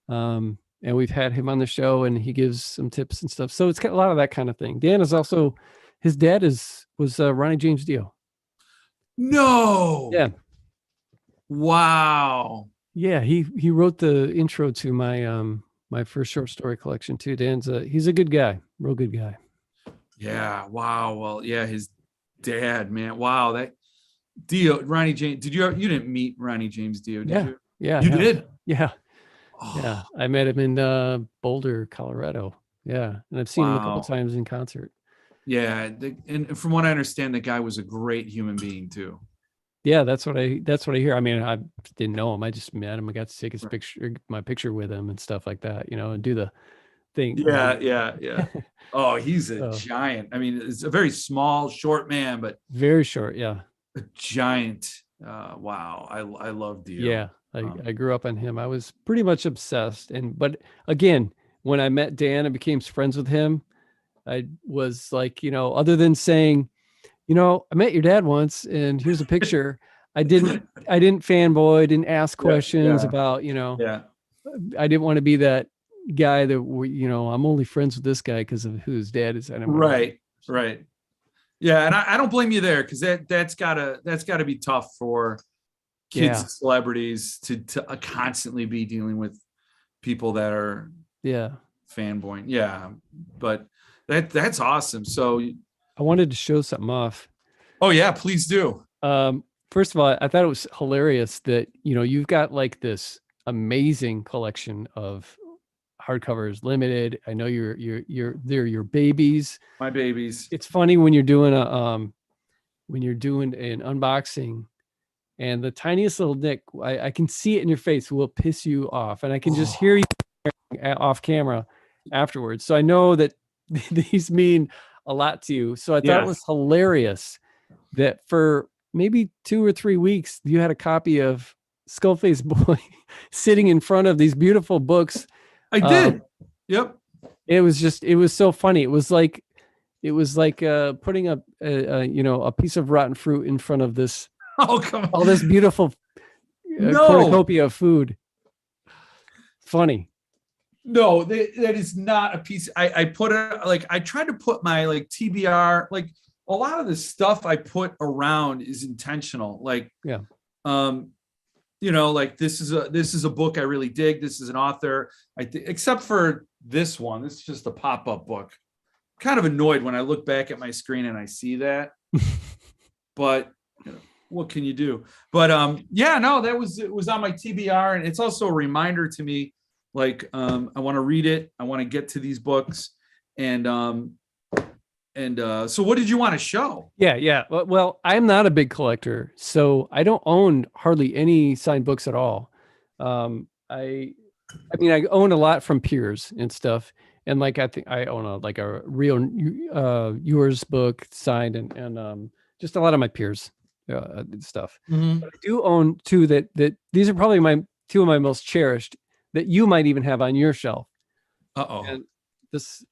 And we've had him on the show, and he gives some tips and stuff. So it's got a lot of that kind of thing. Dan is also, his dad was Ronnie James Dio. No. Yeah. Wow. Yeah. He wrote the intro to my first short story collection too. He's a good guy, real good guy. Yeah. Wow. Well, yeah. His dad, man. Wow. That Dio, Ronnie James. You didn't meet Ronnie James Dio, did you? Yeah. You did? Yeah. Oh. Yeah. I met him in Boulder, Colorado. Yeah. And I've seen him a couple times in concert. Yeah. And from what I understand, the guy was a great human being too. Yeah, that's what I hear. I mean, I didn't know him. I just met him. I got to take my picture with him and stuff like that, and do the thing. Yeah. Oh, he's a giant. I mean, it's a very small, short man, but very short. Yeah. A giant. Wow. I love Dio. Yeah. I grew up on him. I was pretty much obsessed. But again, when I met Dan and became friends with him, I was like, other than saying, I met your dad once and here's a picture. I didn't fanboy, didn't ask questions about, I didn't want to be that guy that, I'm only friends with this guy because of who his dad is. Right. Yeah. And I don't blame you there, because that's gotta be tough for kids and celebrities to constantly be dealing with people that are fanboying. Yeah. But that's awesome. So I wanted to show something off. Oh yeah, please do. First of all, I thought it was hilarious that, you've got like this amazing collection of hardcovers, limited. I know they're your babies. My babies. It's funny when you're doing an unboxing and the tiniest little nick, I can see it in your face, will piss you off. And I can just hear you off camera afterwards. So I know that these mean a lot to you. So I thought it was hilarious that for maybe 2 or 3 weeks, you had a copy of Skullface Boy sitting in front of these beautiful books. I did. Yep. It was so funny. It was like putting a piece of rotten fruit in front of this. Oh, come on. All this beautiful cornucopia of food. Funny. No, that is not a piece. I put it I tried to put my TBR, a lot of the stuff I put around is intentional. This is a book I really dig. This is an author. Except for this one. This is just a pop-up book. Kind of annoyed when I look back at my screen and I see that. but what can you do? But yeah, no, it was on my TBR, and it's also a reminder to me, like I want to read it, I want to get to these books, and so what did you want to show? Yeah. Well, I'm not a big collector, so I don't own hardly any signed books at all. I mean, I own a lot from peers and stuff, and like I think I own a real yours book signed, and just a lot of my peers stuff. Mhm. But I do own two that these are probably my two of my most cherished that you might even have on your shelf. And this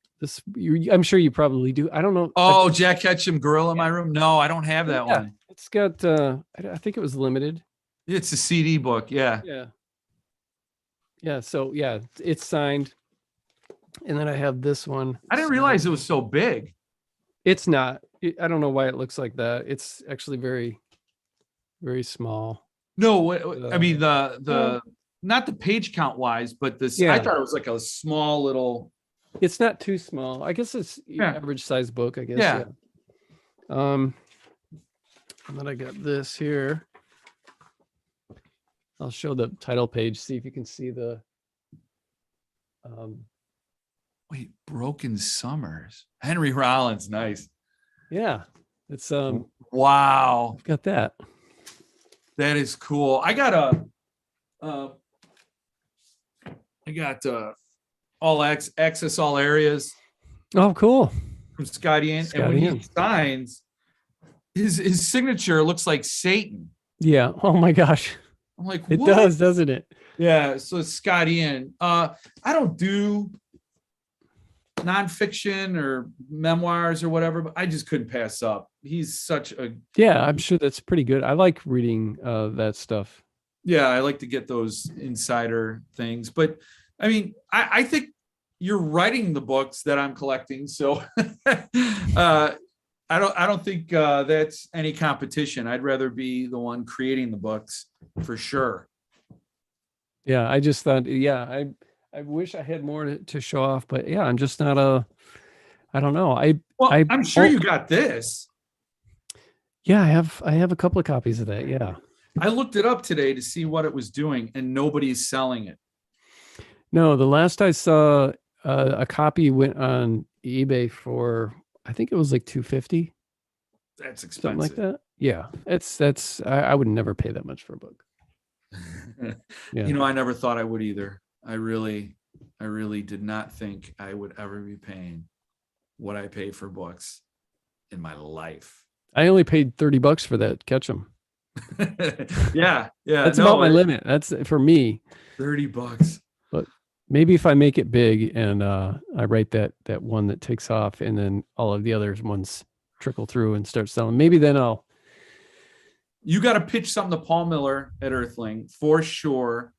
I'm sure you probably do. I don't know. Oh, Jack Ketchum Gorilla in my room. No, I don't have that one. It's got I think it was limited. It's a CD book. Yeah. So yeah, it's signed. And then I have this one. I didn't realize it was so big. It's not. I don't know why it looks like that. It's actually very, very small. No, I mean the not the page count wise, but this. I thought it was like a small little. It's not too small. I guess it's average size book. I guess. Yeah. And then I got this here. I'll show the title page. See if you can see the. Wait, Broken Summers. Henry Rollins, nice. Yeah, it's wow. I've got that. That is cool. I got all access all areas. Oh, cool. From Scott Ian. And when he signs, his signature looks like Satan. Yeah. Oh my gosh. I'm like, it does, doesn't it? Yeah. So it's Scott Ian. I don't do nonfiction or memoirs or whatever, but I just couldn't pass up. He's such a I'm sure that's pretty good. I like reading that stuff. Yeah, I like to get those insider things. But I mean, I think you're writing the books that I'm collecting, so I don't think that's any competition. I'd rather be the one creating the books for sure. Yeah, I just thought, I wish I had more to show off, but yeah, I'm just not I don't know. I'm sure you got this. Yeah, I have a couple of copies of that. Yeah. I looked it up today to see what it was doing, and nobody's selling it. No, the last I saw a copy went on eBay for, I think it was like $250. That's expensive. Something like that. Yeah. I would never pay that much for a book. You know, I never thought I would either. I really did not think I would ever be paying what I pay for books in my life. I only paid $30 for that Ketchum. Yeah. That's about my limit. That's for me. $30. But maybe if I make it big and I write that one that takes off, and then all of the other ones trickle through and start selling, maybe then you got to pitch something to Paul Miller at Earthling for sure.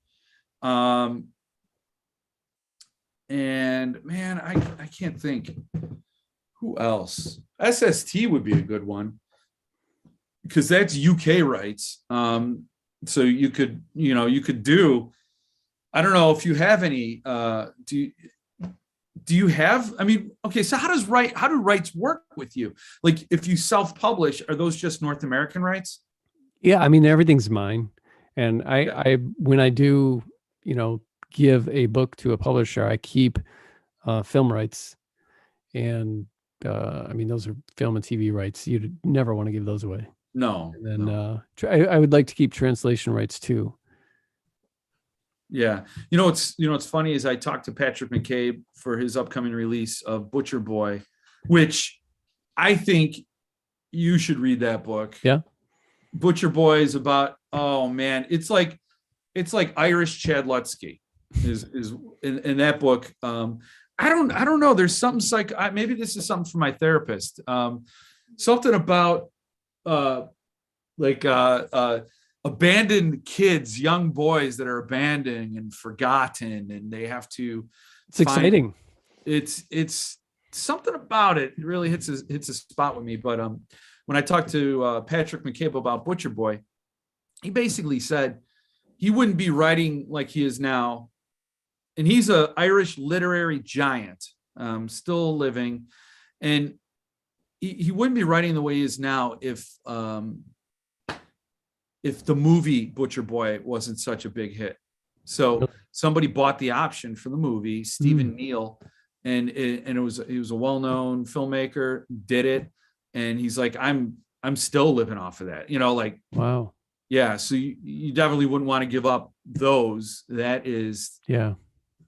And man, I can't think who else. SST would be a good one because that's UK rights. So you could do, I don't know if you have any, do you have, I mean, okay, so how do rights work with you? Like if you self-publish, are those just North American rights? Yeah. I mean, everything's mine. And I when I do, give a book to a publisher, I keep film rights, and I mean those are film and TV rights. You'd never want to give those away. No. And then I would like to keep translation rights too. Yeah, what's funny is I talked to Patrick McCabe for his upcoming release of Butcher Boy, which I think you should read that book. Yeah, Butcher Boy is about, oh man, it's like Irish Chad Lutzke is in that book. I don't know. There's something maybe this is something for my therapist. Something about abandoned kids, young boys that are abandoned and forgotten, and they have to. It's exciting. It's something about it. It really hits a spot with me. But when I talked to Patrick McCabe about Butcher Boy, he basically said he wouldn't be writing like he is now. And he's an Irish literary giant, still living. And he wouldn't be writing the way he is now if the movie Butcher Boy wasn't such a big hit. So somebody bought the option for the movie, Stephen Neal, and he was a well-known filmmaker, did it, and he's like, I'm still living off of that, like, wow. Yeah, so you definitely wouldn't want to give up those. That is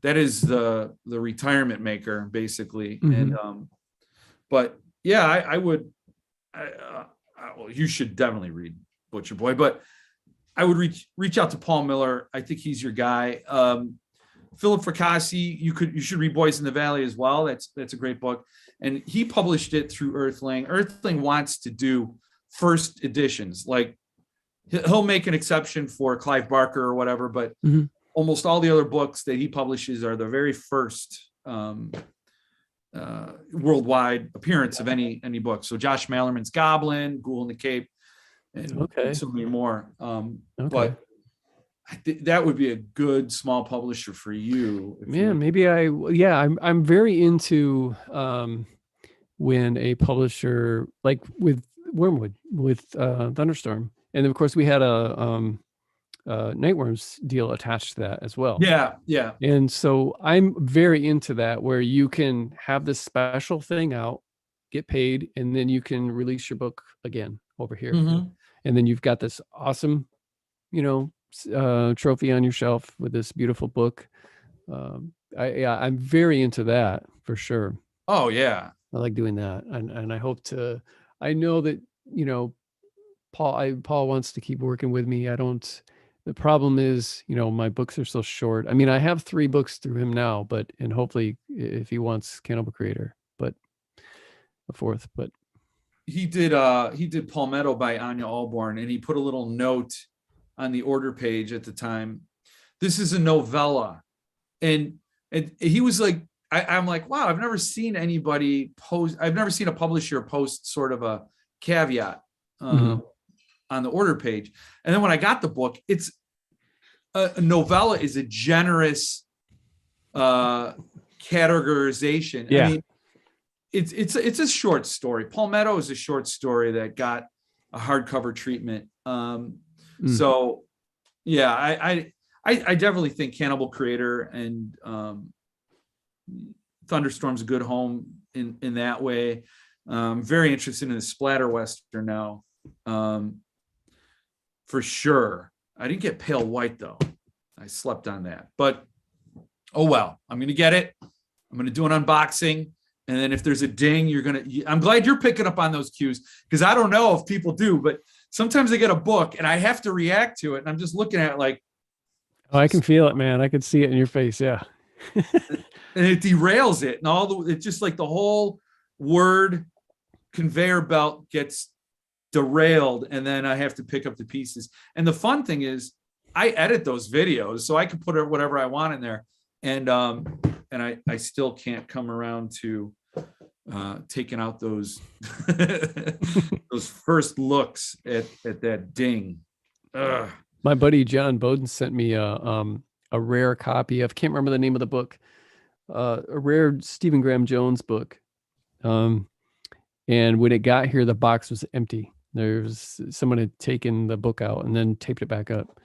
the retirement maker, basically. And but yeah, I would. Well, you should definitely read Butcher Boy, but I would reach out to Paul Miller. I think he's your guy. Philip Fracassi, you should read Boys in the Valley as well. That's a great book, and he published it through Earthling. Earthling wants to do first editions, like. He'll make an exception for Clive Barker or whatever, but almost all the other books that he publishes are the very first worldwide appearance of any book. So Josh Malerman's Goblin, Ghoul in the Cape, and so many more. But that would be a good small publisher for you. Maybe I'm very into when a publisher, like with Wormwood, with Thunderstorm. And of course, we had a Nightworms deal attached to that as well. Yeah. And so I'm very into that, where you can have this special thing out, get paid, and then you can release your book again over here. And then you've got this awesome, trophy on your shelf with this beautiful book. I'm very into that for sure. Oh yeah, I like doing that, and I hope to. I know that Paul wants to keep working with me. The problem is, my books are so short. I mean, I have 3 books through him now, and hopefully if he wants Cannibal Creator, but a 4th, but he did Palmetto by Anya Alborn, and he put a little note on the order page at the time. This is a novella. And he was like, I'm like, wow, I've never seen anybody post. I've never seen a publisher post sort of a caveat on the order page. And then when I got the book, it's a novella is a generous categorization. Yeah. I mean, it's a short story. Palmetto is a short story that got a hardcover treatment. So yeah, I definitely think Cannibal Creator and Thunderstorm's a good home in that way. Very interested in the splatter Western now. For sure. I didn't get Pale White though. I slept on that, but oh well, I'm going to get it. I'm going to do an unboxing. And then if there's a ding, I'm glad you're picking up on those cues, because I don't know if people do, but sometimes I get a book and I have to react to it. And I'm just looking at it like, oh, I can feel it, man. I can see it in your face. Yeah. And it derails it. And it's just like the whole word conveyor belt gets derailed. And then I have to pick up the pieces. And the fun thing is I edit those videos so I can put whatever I want in there. And I still can't come around to taking out those those first looks at that ding. Ugh. My buddy John Bowden sent me a rare copy of, can't remember the name of the book, a rare Stephen Graham Jones book. And when it got here, the box was empty. Someone had taken the book out and then taped it back up.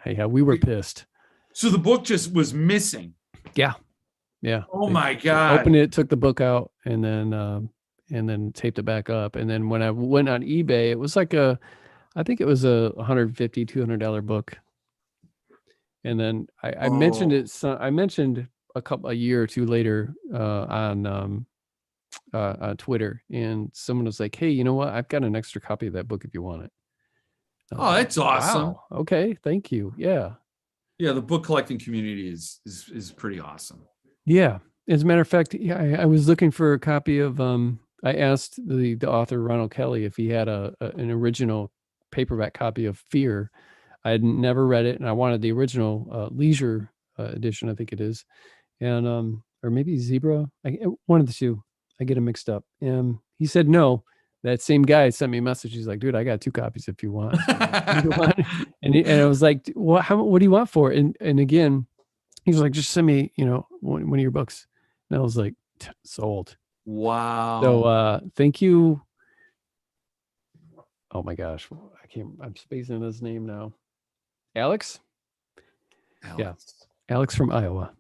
Yeah, we were pissed. So the book just was missing. Yeah. Oh my God. Opened it, took the book out, and then taped it back up. And then when I went on eBay, it was like I think it was a $150, $200 book. And then I mentioned it. So I mentioned a year or two later on Twitter, and someone was like, "Hey, you know what? I've got an extra copy of that book if you want it." Oh, that's awesome. Wow. Okay, thank you. Yeah. Yeah, the book collecting community is pretty awesome. Yeah. As a matter of fact, yeah, I was looking for a copy of. I asked the author Ronald Kelly if he had an original paperback copy of Fear. I had never read it, and I wanted the original leisure edition, I think it is, and or maybe Zebra. One of the two. I get them mixed up. And he said no. That same guy sent me a message. He's like, "Dude, I got 2 copies if you want." And I was like, "What do you want for it?" And again, he was like, "Just send me, one of your books." And I was like, "Sold." Wow. So thank you. Oh my gosh, I'm spacing his name now. Alex? Yeah. Alex. Alex from Iowa.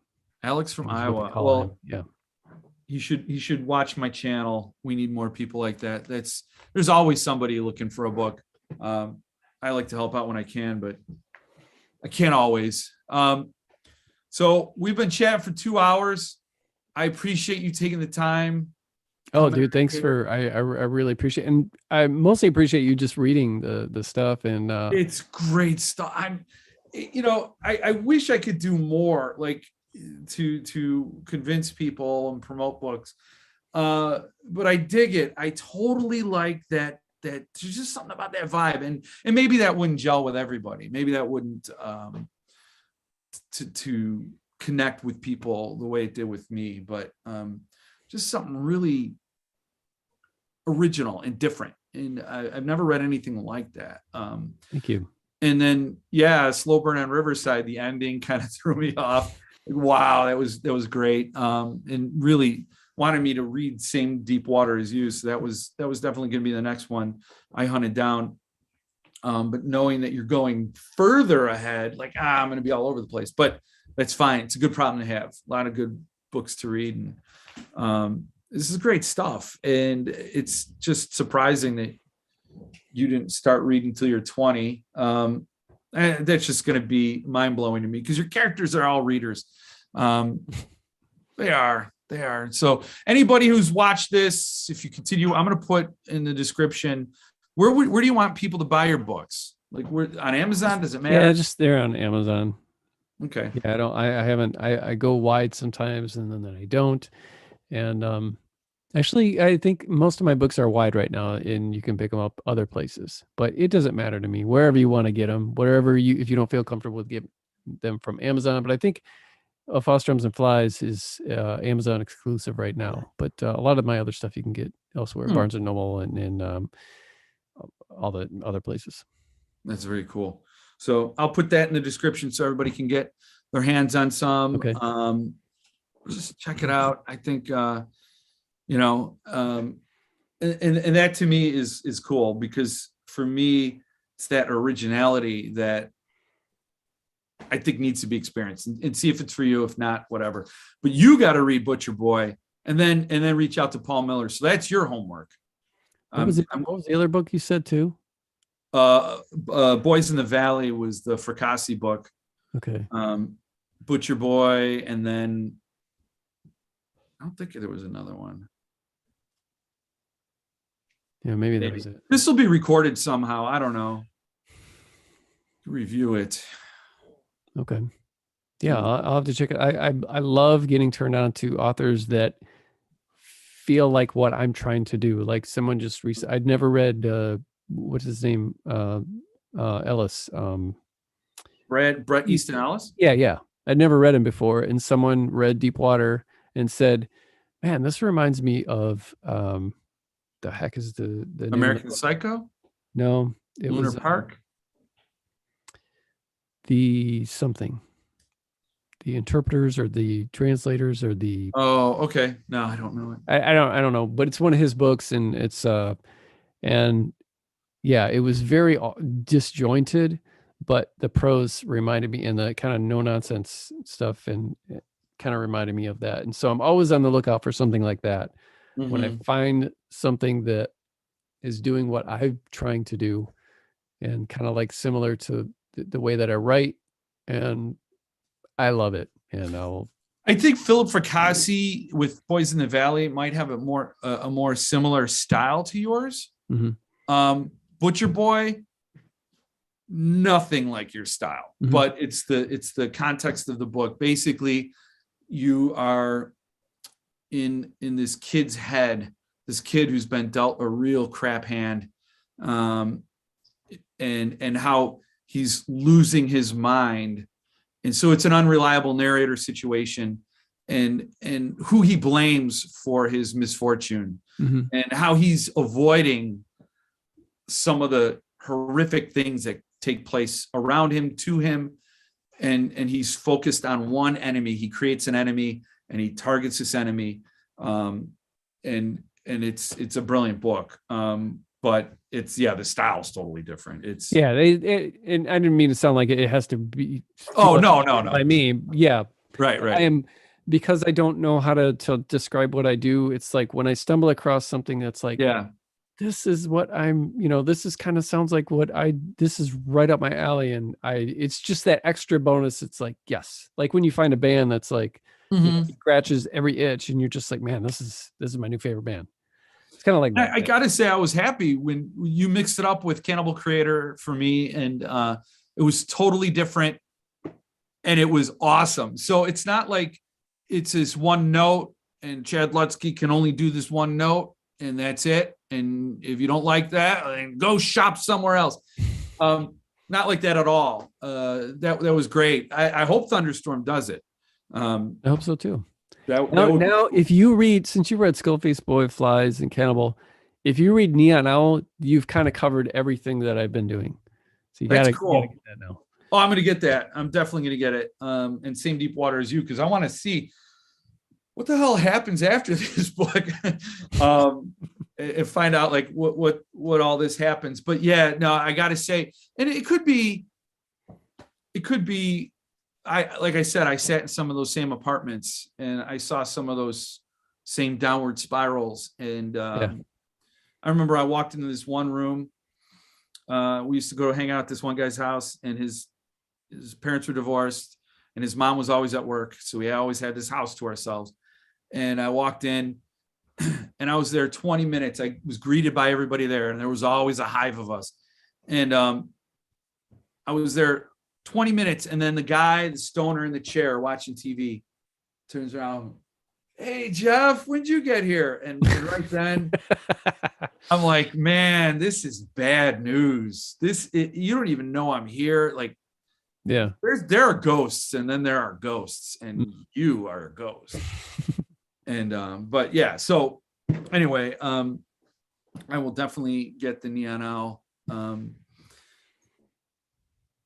Alex from Is what they Iowa. call Well, him. Yeah. you should watch my channel. We need more people like that. There's always somebody looking for a book. I like to help out when I can, but I can't always. So we've been chatting for 2 hours. I appreciate you taking the time. Oh, dude, thanks for I really appreciate, and I mostly appreciate you just reading the stuff, and It's great stuff. I wish I could do more, like to convince people and promote books. But I dig it. I totally like that there's just something about that vibe, and maybe that wouldn't gel with everybody. Maybe that wouldn't to connect with people the way it did with me, but just something really original and different. And I've never read anything like that. thank you. And then, Slow Burn on Riverside, the ending kind of threw me off. Wow, that was great. And really wanted me to read same deep water as you. So that was definitely going to be the next one I hunted down. But knowing that you're going further ahead, like, I'm going to be all over the place, but that's fine. It's a good problem to have. A lot of good books to read. And this is great stuff. And it's just surprising that you didn't start reading till you're 20. And that's just going to be mind blowing to me because your characters are all readers. They are. So anybody who's watched this, if you continue, I'm going to put in the description, where do you want people to buy your books? Like, where on Amazon? Does it matter? Yeah, just there on Amazon. Okay. Yeah, I haven't, I go wide sometimes and then I don't. And actually, I think most of my books are wide right now, and you can pick them up other places. But it doesn't matter to me. Wherever you want to get them, if you don't feel comfortable with getting them from Amazon. But I think False Drums and Flies is Amazon exclusive right now. But a lot of my other stuff you can get elsewhere, Barnes and Noble and all the other places. That's very cool. So I'll put that in the description so everybody can get their hands on some. Okay. Just check it out. I think and that to me is cool, because for me it's that originality that I think needs to be experienced, and see if it's for you. If not, whatever. But you got to read Butcher Boy and then reach out to Paul Miller. So that's your homework. What was the other book you said too? Boys in the Valley was the Fracassi book. Okay. Butcher Boy, and then I don't think there was another one. Yeah, maybe that was it. This will be recorded somehow. I don't know. Review it. Okay. Yeah, I'll have to check it. I love getting turned on to authors that feel like what I'm trying to do. Like someone just recently, I'd never read what's his name? Ellis. Bret Easton Ellis? Yeah. I'd never read him before. And someone read Deepwater and said, man, this reminds me of the heck is the American Psycho? No, it Lunar was Park? The interpreters or the translators or the okay. No, I don't know it. I don't know, but it's one of his books, and it's and yeah, it was very disjointed, but the prose reminded me, and the kind of no nonsense stuff, and it kind of reminded me of that. And so I'm always on the lookout for something like that. Mm-hmm. When I find something that is doing what I'm trying to do, and kind of like similar to the way that I write, and I love it. And I think Philip Fracassi with Boys in the Valley might have a more similar style to yours. Mm-hmm. Butcher Boy, nothing like your style, mm-hmm. but it's the context of the book. Basically, you are in this kid's head, this kid who's been dealt a real crap hand, and how he's losing his mind. And so it's an unreliable narrator situation, and who he blames for his misfortune, mm-hmm. and how he's avoiding some of the horrific things that take place around him, to him. And he's focused on one enemy. He creates an enemy and he targets this enemy. And and it's a brilliant book. But it's, yeah, the style's totally different. It's, Yeah, and I didn't mean to sound like it has to be. oh, no. By me, yeah. Right. I am, because I don't know how to describe what I do. It's like when I stumble across something that's like, Yeah. this is what I'm, this is kind of sounds like this is right up my alley. And it's just that extra bonus. It's like, yes. Like when you find a band that's like, scratches every itch and you're just like, man, this is my new favorite band. It's kind of like that. I gotta say, I was happy when you mixed it up with Cannibal Creator for me, and it was totally different, and it was awesome. So it's not like it's this one note, and Chad Lutzke can only do this one note, and that's it. And if you don't like that, then go shop somewhere else. Not like that at all. That was great. I hope Thunderstorm does it. I hope so too. Now, if you read, since you read Skullface Boy, Flies, and Cannibal, if you read Neon Owl, you've kind of covered everything that I've been doing. So you gotta get that now. Oh, I'm gonna get that. I'm definitely gonna get it. And same deep water as you, because I want to see what the hell happens after this book. And find out like what all this happens. But yeah, no, I gotta say, and it could be. Like I said, I sat in some of those same apartments and I saw some of those same downward spirals. And I remember I walked into this one room. We used to go hang out at this one guy's house, and his parents were divorced and his mom was always at work. So we always had this house to ourselves. And I walked in and I was there 20 minutes. I was greeted by everybody there, and there was always a hive of us. And I was there 20 minutes, and then the stoner in the chair watching TV turns around, "Hey Jeff, when'd you get here?" And right then I'm like, man, this is bad news. You don't even know I'm here. Like, yeah, there are ghosts, and then there are ghosts, and you are a ghost. And but yeah, so anyway, I will definitely get the Neon Owl.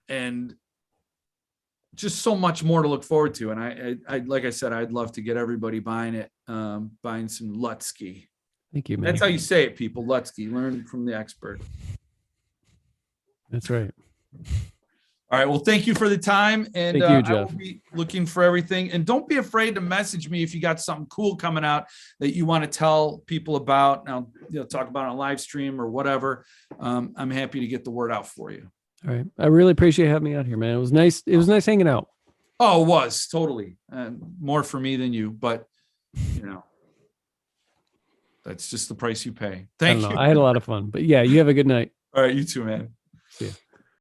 And just so much more to look forward to. And I like I said, I'd love to get everybody buying it, buying some Lutzke. Thank you, man. That's how you say it, people. Lutzke. Learn from the expert. That's right. All right. Well, thank you for the time. And thank you, Jeff. I will be looking for everything. And don't be afraid to message me if you got something cool coming out that you want to tell people about. Now, talk about it on a live stream or whatever. I'm happy to get the word out for you. All right. I really appreciate having me out here, man. It was nice. It was nice hanging out. Oh, it was totally more for me than you, but that's just the price you pay. Thank you. I had a lot of fun, but yeah, you have a good night. All right. You too, man. See ya.